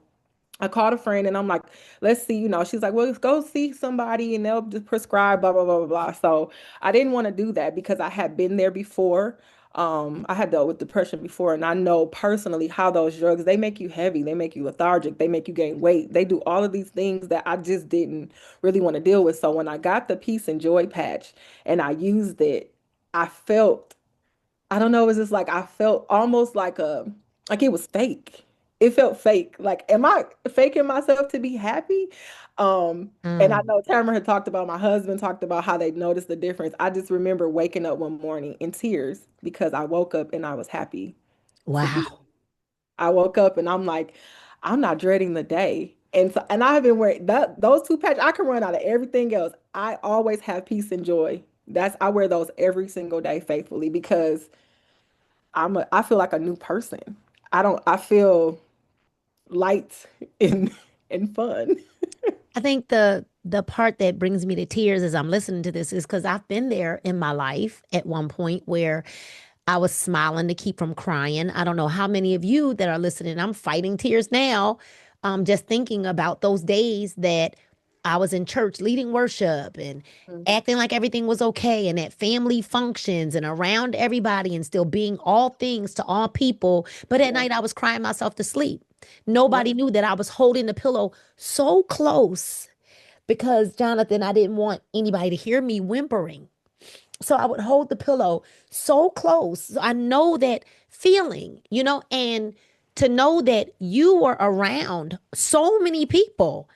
I called a friend and I'm like, let's see, she's like, well, let's go see somebody and they'll just prescribe blah, blah, blah, blah, blah. So I didn't want to do that because I had been there before. I had dealt with depression before, and I know personally how those drugs, they make you heavy, they make you lethargic, they make you gain weight. They do all of these things that I just didn't really want to deal with. So when I got the peace and joy patch and I used it, I felt I don't know, it was just like I felt almost like it was fake. It felt fake. Like, am I faking myself to be happy? And I Mm. know Tamara had talked about my husband talked about how they noticed the difference. I just remember waking up one morning in tears because I woke up and I was happy to be. Wow. I woke up and I'm like, I'm not dreading the day. And I have been wearing those two patches. I can run out of everything else. I always have peace and joy. I wear those every single day faithfully because I feel like a new person. I feel light and and fun. I think the part that brings me to tears as I'm listening to this is because I've been there in my life at one point where I was smiling to keep from crying. I don't know how many of you that are listening, I'm fighting tears now, just thinking about those days that I was in church leading worship and Mhm. acting like everything was okay and at family functions and around everybody and still being all things to all people. But at Yeah. night I was crying myself to sleep. Nobody knew that I was holding the pillow so close because, Jonathan, I didn't want anybody to hear me whimpering. So I would hold the pillow so close. So I know that feeling, and to know that you were around so many people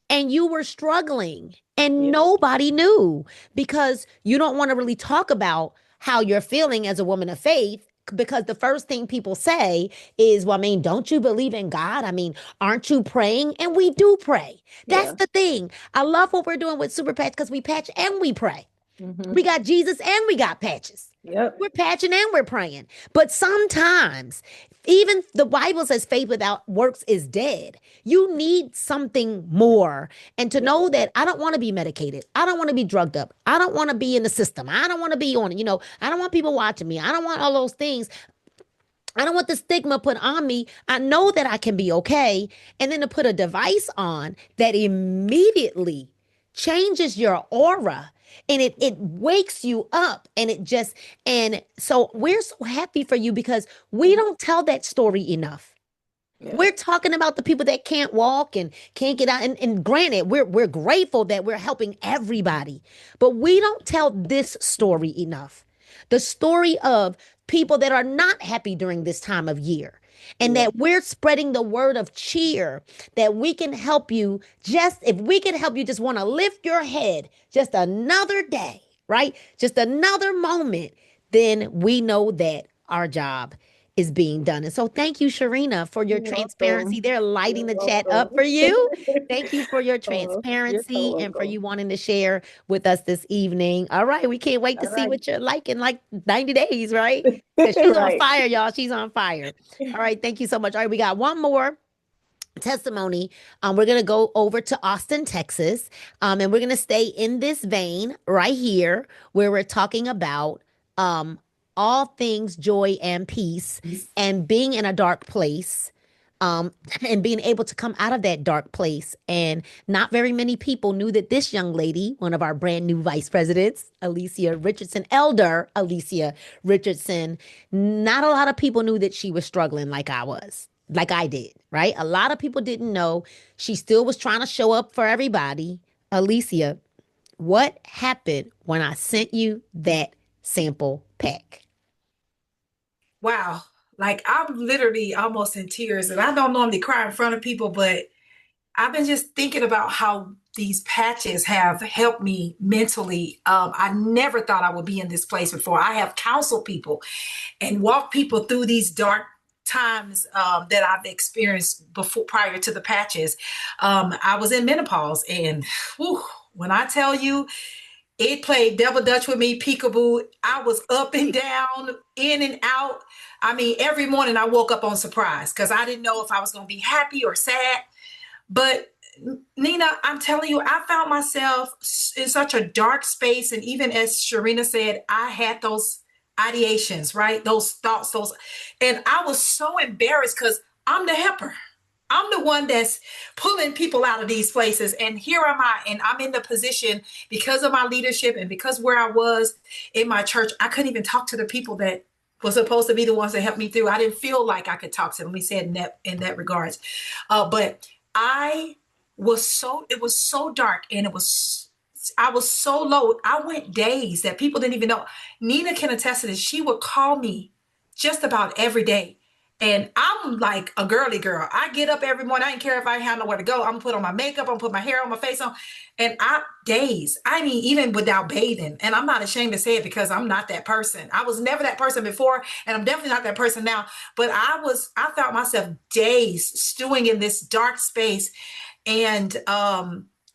and you were struggling and nobody knew because you don't want to really talk about how you're feeling as a woman of faith. Because the first thing people say is, well, I mean, don't you believe in God? I mean, aren't you praying? And we do pray. That's the thing. I love what we're doing with Super Patch because we patch and we pray. We got Jesus and we got patches. Yep. We're patching and we're praying. But sometimes, even the Bible says faith without works is dead. You need something more. And to know that I don't want to be medicated. I don't want to be drugged up. I don't want to be in the system. I don't want to be on it. I don't want people watching me. I don't want all those things. I don't want the stigma put on me. I know that I can be okay. And then to put a device on that immediately changes your aura and it wakes you up and so we're so happy for you because we don't tell that story enough. We're talking about the people that can't walk and can't get out. And granted, we're grateful that we're helping everybody, but we don't tell this story enough. The story of people that are not happy during this time of year. And that we're spreading the word of cheer, that we can help you if we can help you just want to lift your head just another day, right? Just another moment, then we know that our job is being done. And so thank you, Sharina, for your transparency. They're lighting the chat up for you. Thank you for your transparency and for you wanting to share with us this evening. All right. We can't wait to see what you're like in like 90 days, right? Because she's on fire, y'all. She's on fire. All right. Thank you so much. All right. We got one more testimony. We're going to go over to Austin, Texas. And we're going to stay in this vein right here where we're talking about all things joy and peace and being in a dark place and being able to come out of that dark place. And not very many people knew that this young lady, one of our brand new vice presidents, Alicia Richardson, Elder Alicia Richardson, not a lot of people knew that she was struggling like I did, right? A lot of people didn't know. She still was trying to show up for everybody. Alicia, what happened when I sent you that sample pack? Wow. Like I'm literally almost in tears, and I don't normally cry in front of people, but I've been just thinking about how these patches have helped me mentally. I never thought I would be in this place before. I have counseled people and walked people through these dark times that I've experienced before, prior to the patches. I was in menopause, and whew, when I tell you, it played double dutch with me, peekaboo. I was up and down, in and out. I mean, every morning I woke up on surprise because I didn't know if I was going to be happy or sad. But Nina, I'm telling you, I found myself in such a dark space. And even as Sharina said, I had those ideations, right? Those thoughts, and I was so embarrassed because I'm the helper. I'm the one that's pulling people out of these places. And here am I, and I'm in the position because of my leadership and because where I was in my church, I couldn't even talk to the people that was supposed to be the ones that helped me through. I didn't feel like I could talk to them. We said in that regards. But it was so dark, and I was so low. I went days that people didn't even know. Nina can attest to this. She would call me just about every day. And I'm like a girly girl. I get up every morning. I didn't care if I had nowhere to go. I'm gonna put on my makeup. I'm gonna put my hair on, my face on. And I mean, even without bathing. And I'm not ashamed to say it because I'm not that person. I was never that person before, and I'm definitely not that person now. But I found myself days stewing in this dark space. And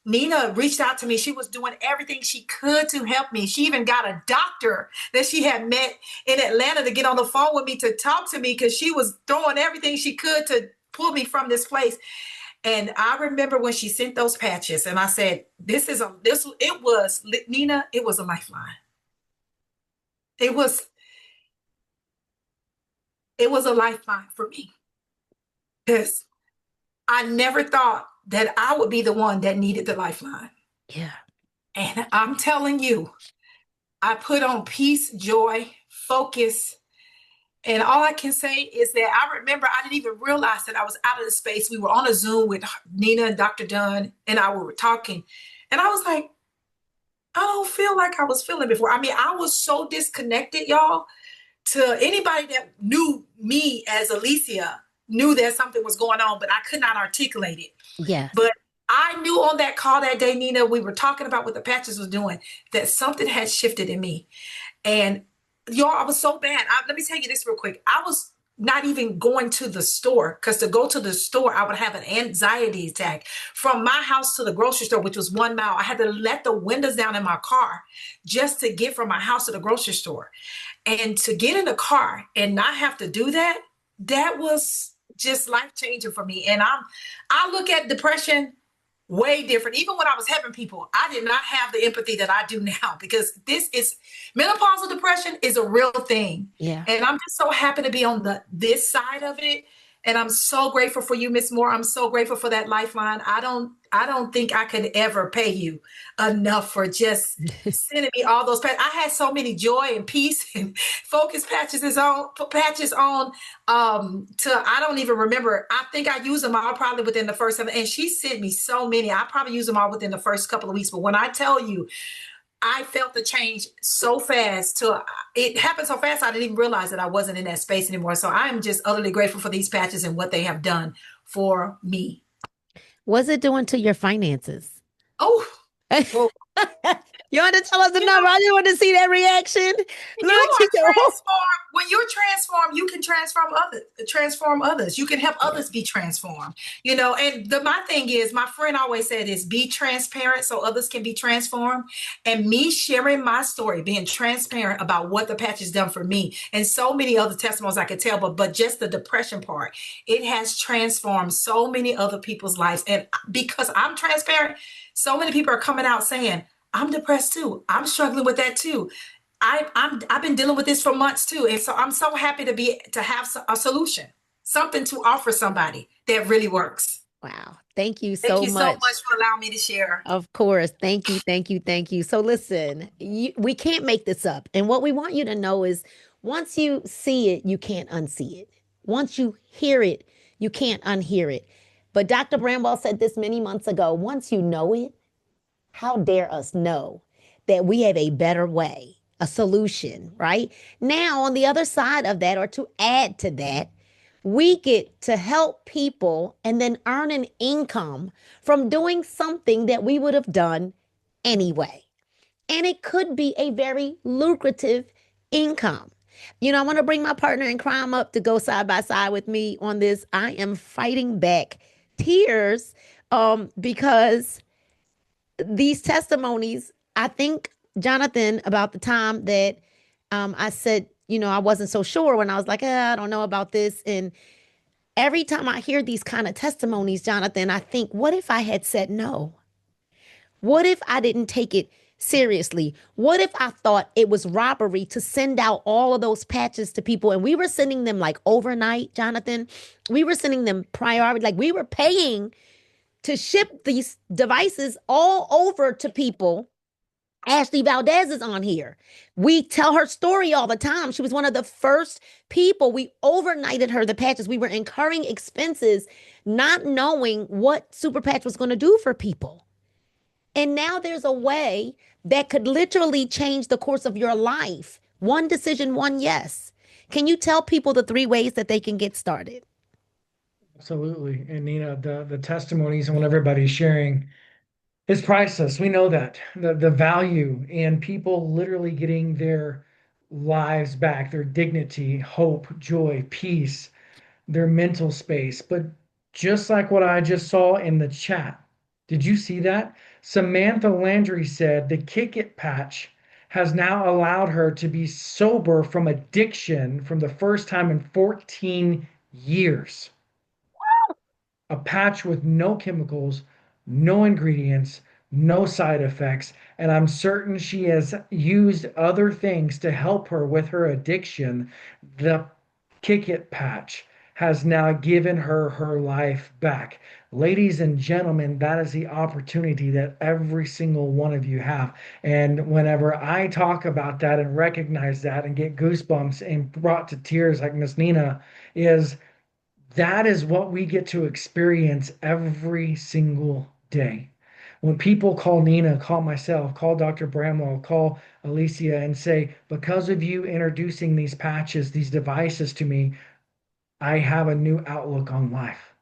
Nina reached out to me. She was doing everything she could to help me. She even got a doctor that she had met in Atlanta to get on the phone with me to talk to me because she was throwing everything she could to pull me from this place. And I remember when she sent those patches, and I said, Nina, it was a lifeline. It was a lifeline for me because I never thought that I would be the one that needed the lifeline. Yeah. And I'm telling you, I put on peace, joy, focus, And all I can say is that I remember I didn't even realize that I was out of the space. We were on a Zoom with Nina and Dr. Dunn, and I were talking. And I was like, I don't feel like I was feeling before. I mean, I was so disconnected, y'all. To anybody that knew me as Alicia, knew that something was going on, but I could not articulate it. Yes. But I knew on that call that day, Nina, we were talking about what the patches was doing, that something had shifted in me. And y'all, I was so bad. Let me tell you this real quick. I was not even going to the store, because to go to the store, I would have an anxiety attack. From my house to the grocery store, which was 1 mile, I had to let the windows down in my car just to get from my house to the grocery store. And to get in the car and not have to do that, that was just life changing for me. And I look at depression way different. Even when I was helping people, I did not have the empathy that I do now, because this is menopausal depression is a real thing. Yeah. And I'm just so happy to be on this side of it. And I'm so grateful for you, Miss Moore. I'm so grateful for that lifeline. I don't think I could ever pay you enough for just sending me all those patches. I had so many joy and peace and focus patches on to I don't even remember. I think I used them all probably within the first 7, and she sent me so many. I probably used them all within the first couple of weeks. But when I tell you, I felt the change so fast. It happened so fast I didn't even realize that I wasn't in that space anymore. So I am just utterly grateful for these patches and what they have done for me. What's it doing to your finances? Oh, well, You want to tell us the number? I just want to see that reaction. when you're transformed, you can transform others. You can help others be transformed. And my thing is, my friend always said is be transparent so others can be transformed. And me sharing my story, being transparent about what the patch has done for me, and so many other testimonies I could tell, but just the depression part, it has transformed so many other people's lives. And because I'm transparent, so many people are coming out saying, I'm depressed too. I'm struggling with that too. I've been dealing with this for months too. And so I'm so happy to have a solution, something to offer somebody that really works. Wow. Thank you Thank you so so much for allowing me to share. Of course. Thank you. Thank you. Thank you. So listen, we can't make this up. And what we want you to know is once you see it, you can't unsee it. Once you hear it, you can't unhear it. But Dr. Bramwell said this many months ago, once you know it, how dare us know that we have a better way, a solution, right? Now, on the other side of that, or to add to that, we get to help people and then earn an income from doing something that we would have done anyway. And it could be a very lucrative income. I want to bring my partner in crime up to go side by side with me on this. I am fighting back tears because these testimonies, I think, Jonathan, about the time that I said, I wasn't so sure when I was like, I don't know about this. And every time I hear these kind of testimonies, Jonathan, I think, what if I had said no? What if I didn't take it seriously? What if I thought it was robbery to send out all of those patches to people? And we were sending them like overnight, Jonathan. We were sending them priority, like we were paying to ship these devices all over to people. Ashley Valdez is on here. We tell her story all the time. She was one of the first people. We overnighted her the patches. We were incurring expenses, not knowing what Super Patch was going to do for people. And now there's a way that could literally change the course of your life. One decision, one yes. Can you tell people the 3 ways that they can get started? Absolutely. And Nina, the testimonies and what everybody's sharing is priceless. We know that. The value in people literally getting their lives back, their dignity, hope, joy, peace, their mental space. But just like what I just saw in the chat, did you see that? Samantha Landry said the Kick It patch has now allowed her to be sober from addiction from the first time in 14 years. A patch with no chemicals, no ingredients, no side effects, and I'm certain she has used other things to help her with her addiction. The Kick It patch has now given her her life back. Ladies and gentlemen, that is the opportunity that every single one of you have. And whenever I talk about that and recognize that and get goosebumps and brought to tears like Miss Nina, is that is what we get to experience every single day. When people call Nina, call myself, call Dr. Bramwell, call Alicia, and say, because of you introducing these patches, these devices to me, I have a new outlook on life.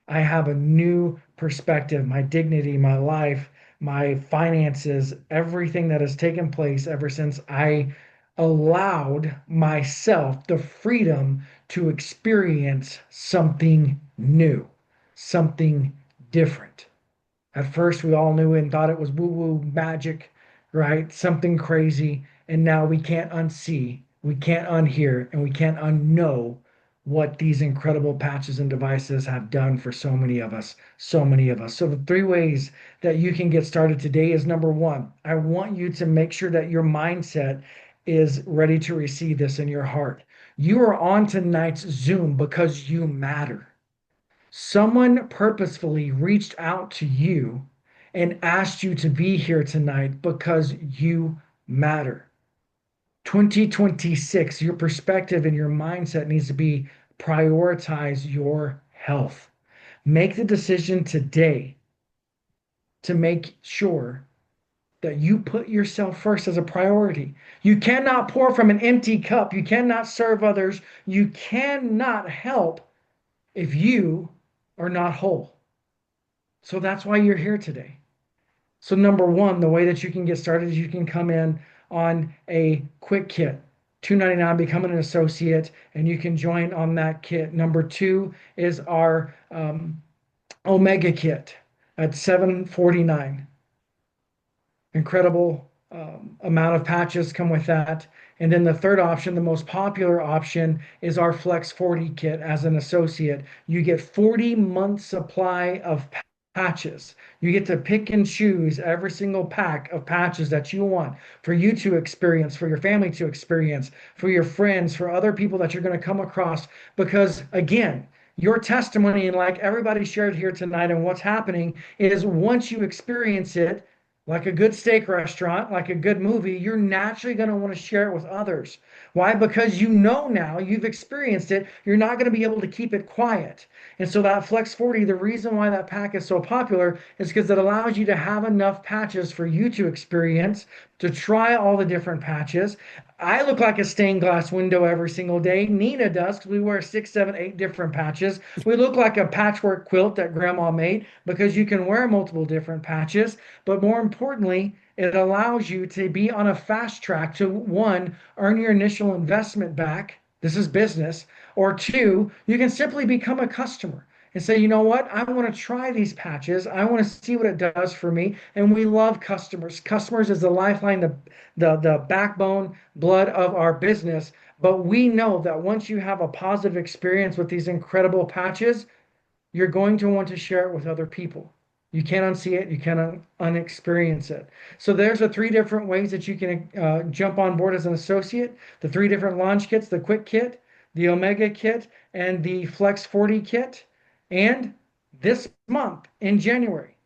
I have a new perspective, my dignity, my life, my finances, everything that has taken place ever since I allowed myself the freedom to experience something new, something different. At first, we all knew and thought it was woo woo magic, right? Something crazy. And now we can't unsee, we can't unhear, and we can't unknow what these incredible patches and devices have done for so many of us. So many of us. So, the three ways that you can get started today is number one, I want you to make sure that your mindset is ready to receive this in your heart. You are on tonight's Zoom because you matter. Someone purposefully reached out to you and asked you to be here tonight because you matter. 2026, your perspective and your mindset needs to be prioritize your health. Make the decision today to make sure that you put yourself first as a priority. You cannot pour from an empty cup. You cannot serve others. You cannot help if you are not whole. So that's why you're here today. So number one, the way that you can get started is you can come in on a quick kit, $2.99, become an associate, and you can join on that kit. Number two is our Omega kit at $7.49. Incredible amount of patches come with that. And then the third option, the most popular option, is our Flex 40 kit as an associate. You get 40 months supply of patches. You get to pick and choose every single pack of patches that you want for you to experience, for your family to experience, for your friends, for other people that you're going to come across. Because again, your testimony, and like everybody shared here tonight, and what's happening is once you experience it, like a good steak restaurant, like a good movie, you're naturally going to want to share it with others. Why? Because you know now, you've experienced it, you're not going to be able to keep it quiet. And so that Flex 40, the reason why that pack is so popular is because it allows you to have enough patches for you to experience, to try all the different patches. I look like a stained glass window every single day. Nina does because we wear 6, 7, 8 different patches. We look like a patchwork quilt that grandma made because you can wear multiple different patches. But more importantly, it allows you to be on a fast track to one, earn your initial investment back. This is business. Or two, you can simply become a customer and say, you know what? I want to try these patches. I want to see what it does for me. And we love customers. Customers is the lifeline, the backbone, blood of our business. But we know that once you have a positive experience with these incredible patches, you're going to want to share it with other people. You can't unsee it, you can't unexperience it. So there's the three different ways that you can jump on board as an associate, the three different launch kits, the quick kit, the Omega kit, and the Flex 40 kit. And this month in January,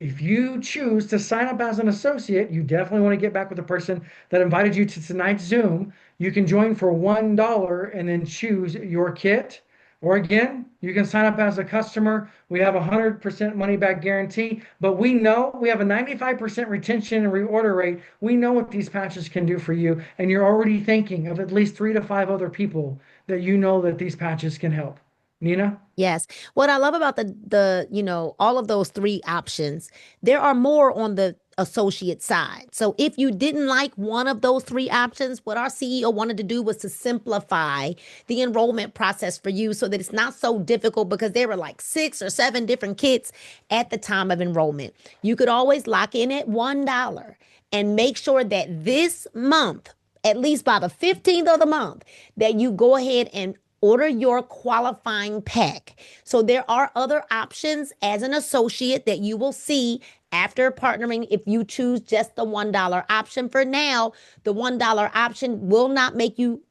if you choose to sign up as an associate, you definitely want to get back with the person that invited you to tonight's Zoom. You can join for $1 and then choose your kit. Or again, you can sign up as a customer. We have a 100% money back guarantee, but we know we have a 95% retention and reorder rate. We know what these patches can do for you, and you're already thinking of at least 3 to 5 other people that you know that these patches can help. Nina? Yes. What I love about all of those three options, there are more on the associate side. So if you didn't like one of those three options, what our CEO wanted to do was to simplify the enrollment process for you so that it's not so difficult because there were like 6 or 7 different kits at the time of enrollment. You could always lock in at $1 and make sure that this month, at least by the 15th of the month, that you go ahead and order your qualifying pack. So there are other options as an associate that you will see after partnering if you choose just the $1 option. For now, the $1 option will not make you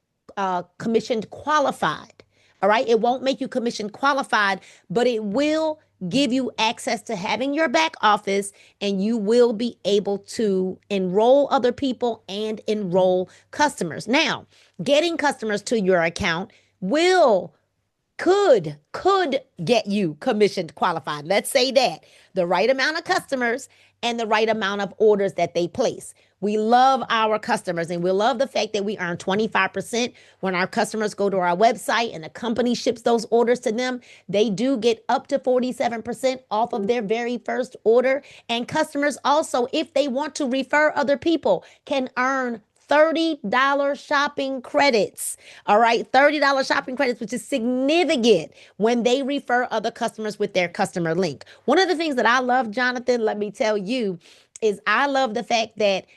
commissioned qualified. All right. It won't make you commission qualified, but it will give you access to having your back office, and you will be able to enroll other people and enroll customers. Now, getting customers to your account will could get you commissioned qualified. Let's say that the right amount of customers and the right amount of orders that they place. We love our customers, and we love the fact that we earn 25% when our customers go to our website and the company ships those orders to them. They do get up to 47% off of their very first order. And customers also, if they want to refer other people, can earn $30 shopping credits. All right, $30 shopping credits, which is significant when they refer other customers with their customer link. One of the things that I love, Jonathan, let me tell you, is I love the fact that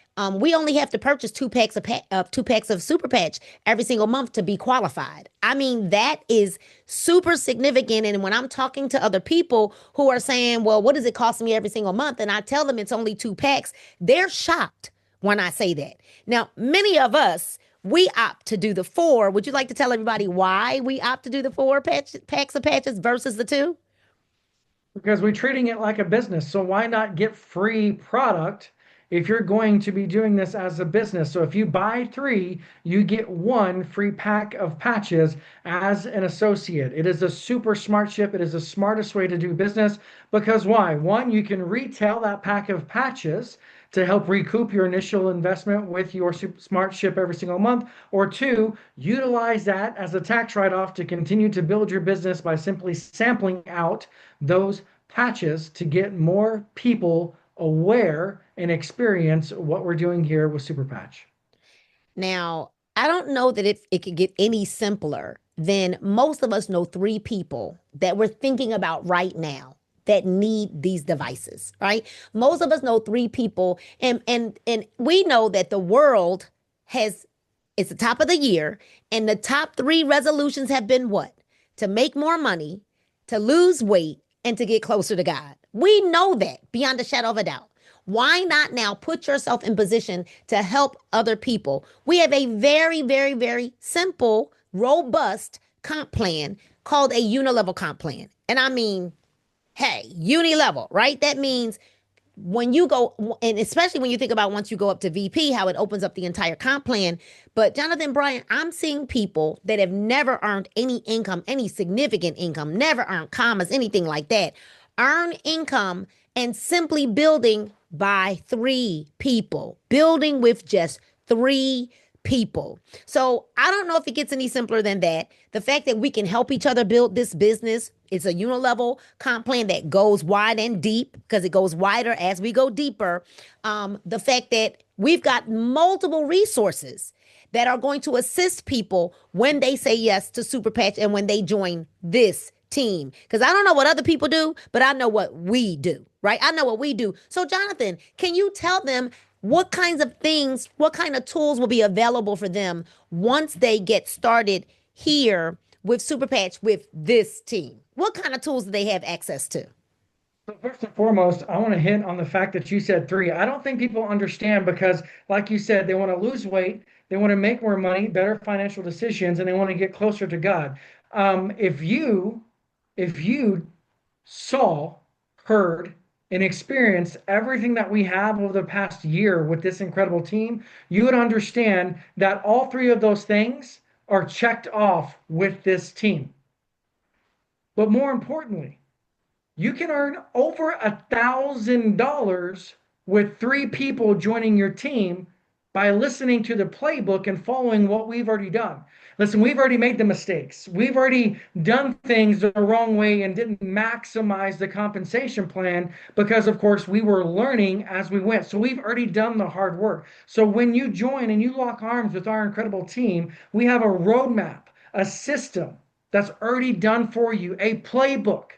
we only have to purchase two packs of Super Patch every single month to be qualified. I mean, that is super significant. And when I'm talking to other people who are saying, well, what does it cost me every single month? And I tell them it's only 2 packs, they're shocked when I say that. Now, many of us, we opt to do the 4. Would you like to tell everybody why we opt to do the 4 packs of patches versus the 2? Because we're treating it like a business. So why not get free product if you're going to be doing this as a business? So if you buy 3, you get 1 free pack of patches as an associate. It is a super smart ship. It is the smartest way to do business because why? 1, you can retail that pack of patches to help recoup your initial investment with your smart ship every single month. Or 2, utilize that as a tax write-off to continue to build your business by simply sampling out those patches to get more people aware and experience what we're doing here with Super Patch. Now, I don't know that it could get any simpler than most of us know 3 people that we're thinking about right now that need these devices, right? Most of us know 3 people, and we know that the world has, it's the top of the year, and the top 3 resolutions have been what? To make more money, to lose weight, and to get closer to God. We know that beyond a shadow of a doubt. Why not now put yourself in position to help other people? We have a very, very, very simple, robust comp plan called a unilevel comp plan. And I mean, hey, uni-level, right? That means when you go, and especially when you think about once you go up to VP, how it opens up the entire comp plan. But Jonathan Bryan, I'm seeing people that have never earned any income, any significant income, never earned commas, anything like that, earn income and simply building by 3 people, building with just 3 people. So I don't know if it gets any simpler than that. The fact that we can help each other build this business, it's a unilevel comp plan that goes wide and deep because it goes wider as we go deeper. The fact that we've got multiple resources that are going to assist people when they say yes to Super Patch and when they join this team. Because I don't know what other people do, but I know what we do, right? I know what we do. So Jonathan, can you tell them what kinds of things, what kind of tools will be available for them once they get started here with Super Patch with this team? What kind of tools do they have access to? So first and foremost, I want to hit on the fact that you said 3. I don't think people understand because, like you said, they want to lose weight, they want to make more money, better financial decisions, and they want to get closer to God. If you saw, heard, and experienced everything that we have over the past year with this incredible team, you would understand that all 3 of those things are checked off with this team. But more importantly, you can earn over $1,000 with 3 people joining your team by listening to the playbook and following what we've already done. Listen, we've already made the mistakes. We've already done things the wrong way and didn't maximize the compensation plan because, of course, we were learning as we went. So we've already done the hard work. So when you join and you lock arms with our incredible team, we have a roadmap, a system that's already done for you, a playbook.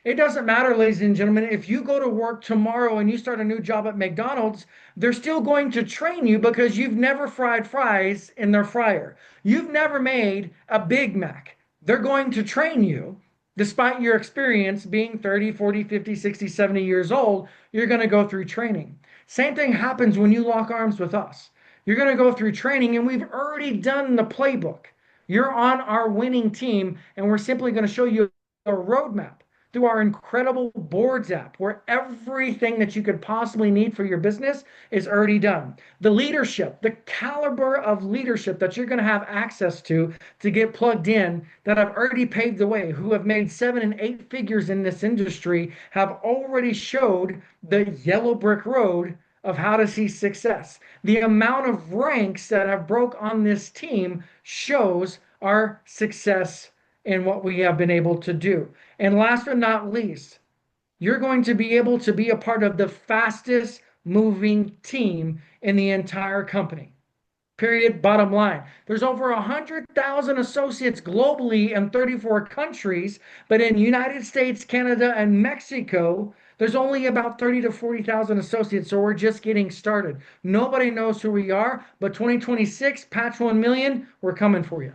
It doesn't matter, ladies and gentlemen, if you go to work tomorrow and you start a new job at McDonald's, they're still going to train you because you've never fried fries in their fryer. You've never made a Big Mac. They're going to train you despite your experience being 30, 40, 50, 60, 70 years old. You're going to go through training. Same thing happens when you lock arms with us. You're going to go through training, and we've already done the playbook. You're on our winning team, and we're simply going to show you a roadmap through our incredible boards app where everything that you could possibly need for your business is already done. The leadership, the caliber of leadership that you're going to have access to get plugged in that have already paved the way, who have made 7 and 8 figures in this industry, have already showed the yellow brick road of how to see success. The amount of ranks that have broke on this team shows our success in what we have been able to do. And last but not least, you're going to be able to be a part of the fastest moving team in the entire company. Period. Bottom line. There's over 100,000 associates globally in 34 countries, but in United States, Canada, and Mexico, there's only about 30 to 40,000 associates, so we're just getting started. Nobody knows who we are, but 2026, Patch 1 Million, we're coming for you.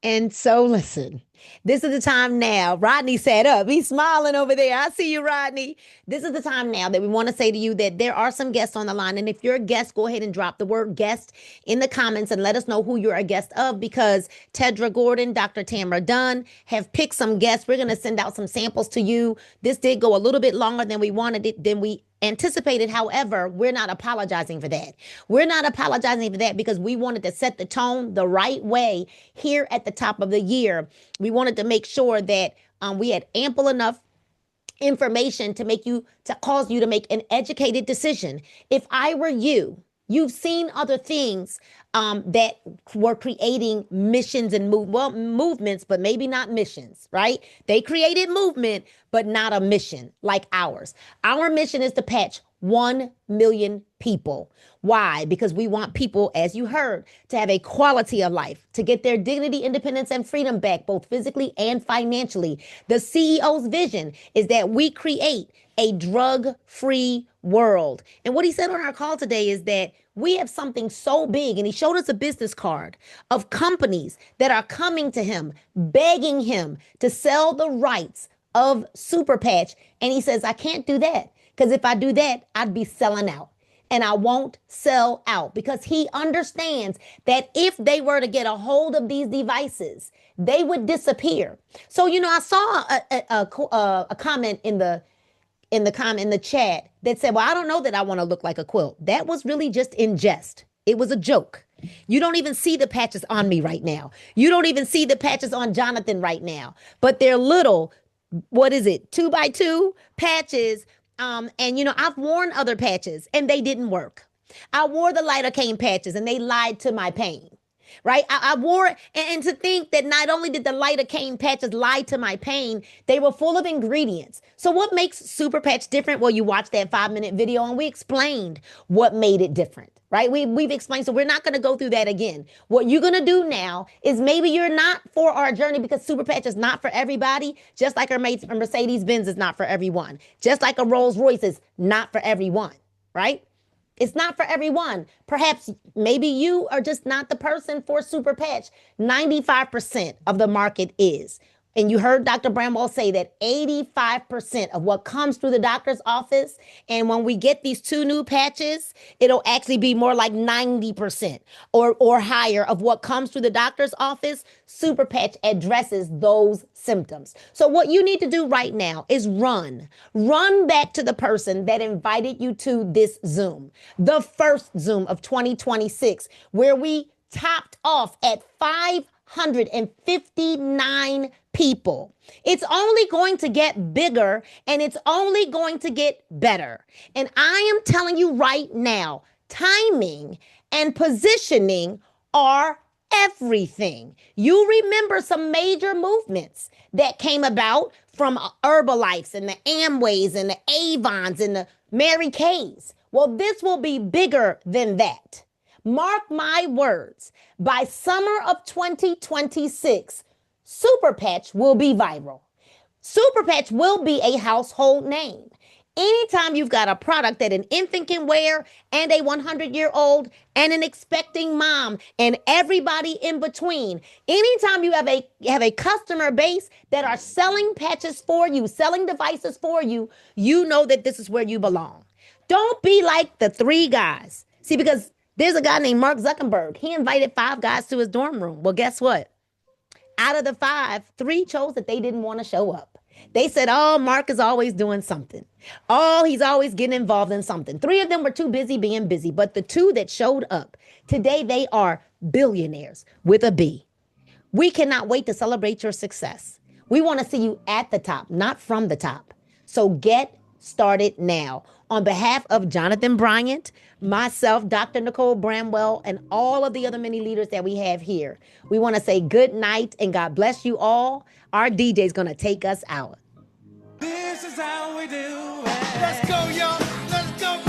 And so listen, this is the time now. Rodney sat up. He's smiling over there. I see you, Rodney. This is the time now that we want to say to you that there are some guests on the line. And if you're a guest, go ahead and drop the word guest in the comments and let us know who you're a guest of, because Tedra Gordon, Dr. Tamara Dunn have picked some guests. We're going to send out some samples to you. This did go a little bit longer than we wanted it, than we anticipated. However, we're not apologizing for that. We're not apologizing for that because we wanted to set the tone the right way here at the top of the year. We wanted to make sure that we had ample enough information to cause you to make an educated decision. If I were you, you've seen other things that were creating missions and movements, but maybe not missions, right? They created movement, but not a mission like ours. Our mission is to patch 1 million people. Why? Because we want people, as you heard, to have a quality of life, to get their dignity, independence, and freedom back, both physically and financially. The CEO's vision is that we create a drug-free world. And what he said on our call today is that we have something so big, and he showed us a business card of companies that are coming to him, begging him to sell the rights of Super Patch. And he says, I can't do that, because if I do that, I'd be selling out. And I won't sell out, because he understands that if they were to get a hold of these devices, they would disappear. So, I saw a comment in the chat that said, well, I don't know that I want to look like a quilt. That was really just in jest. It was a joke. You don't even see the patches on me right now. You don't even see the patches on Jonathan right now, but they're little, 2x2 patches. And I've worn other patches and they didn't work. I wore the lidocaine patches and they lied to my pain. Right? I wore it, and to think that not only did the lidocaine patches lie to my pain, they were full of ingredients. So what makes Super Patch different? Well, you watched that 5-minute video and we explained what made it different, right? We've explained, so we're not going to go through that again. What you're going to do now is, maybe you're not for our journey because Super Patch is not for everybody, just like a Mercedes-Benz is not for everyone, just like a Rolls-Royce is not for everyone, right? It's not for everyone. Perhaps maybe you are just not the person for Super Patch. 95% of the market is. And you heard Dr. Bramwell say that 85% of what comes through the doctor's office, and when we get these 2 new patches, it'll actually be more like 90% or higher of what comes through the doctor's office. Super Patch addresses those symptoms. So what you need to do right now is run back to the person that invited you to this Zoom, the first Zoom of 2026, where we topped off at 559 people. It's only going to get bigger, and it's only going to get better. And I am telling you right now, timing and positioning are everything. You remember some major movements that came about from Herbalifes and the Amways and the Avons and the Mary Kays. Well, this will be bigger than that. Mark my words, by summer of 2026, Super Patch will be viral. Super Patch will be a household name. Anytime you've got a product that an infant can wear, and a 100-year-old, and an expecting mom, and everybody in between, anytime you have a customer base that are selling patches for you, selling devices for you, you know that this is where you belong. Don't be like the 3 guys. See, because There's a guy named Mark Zuckerberg. He invited 5 guys to his dorm room. Well, guess what? Out of the 5, 3 chose that they didn't want to show up. They said, oh, Mark is always doing something. Oh, he's always getting involved in something. 3 of them were too busy being busy. But the 2 that showed up, today they are billionaires with a B. We cannot wait to celebrate your success. We want to see you at the top, not from the top. So get started now. On behalf of Jonathan Bryant, myself, Dr. Nicole Bramwell, and all of the other many leaders that we have here, we want to say good night and God bless you all. Our DJ is going to take us out. This is how we do it. Let's go, y'all. Let's go.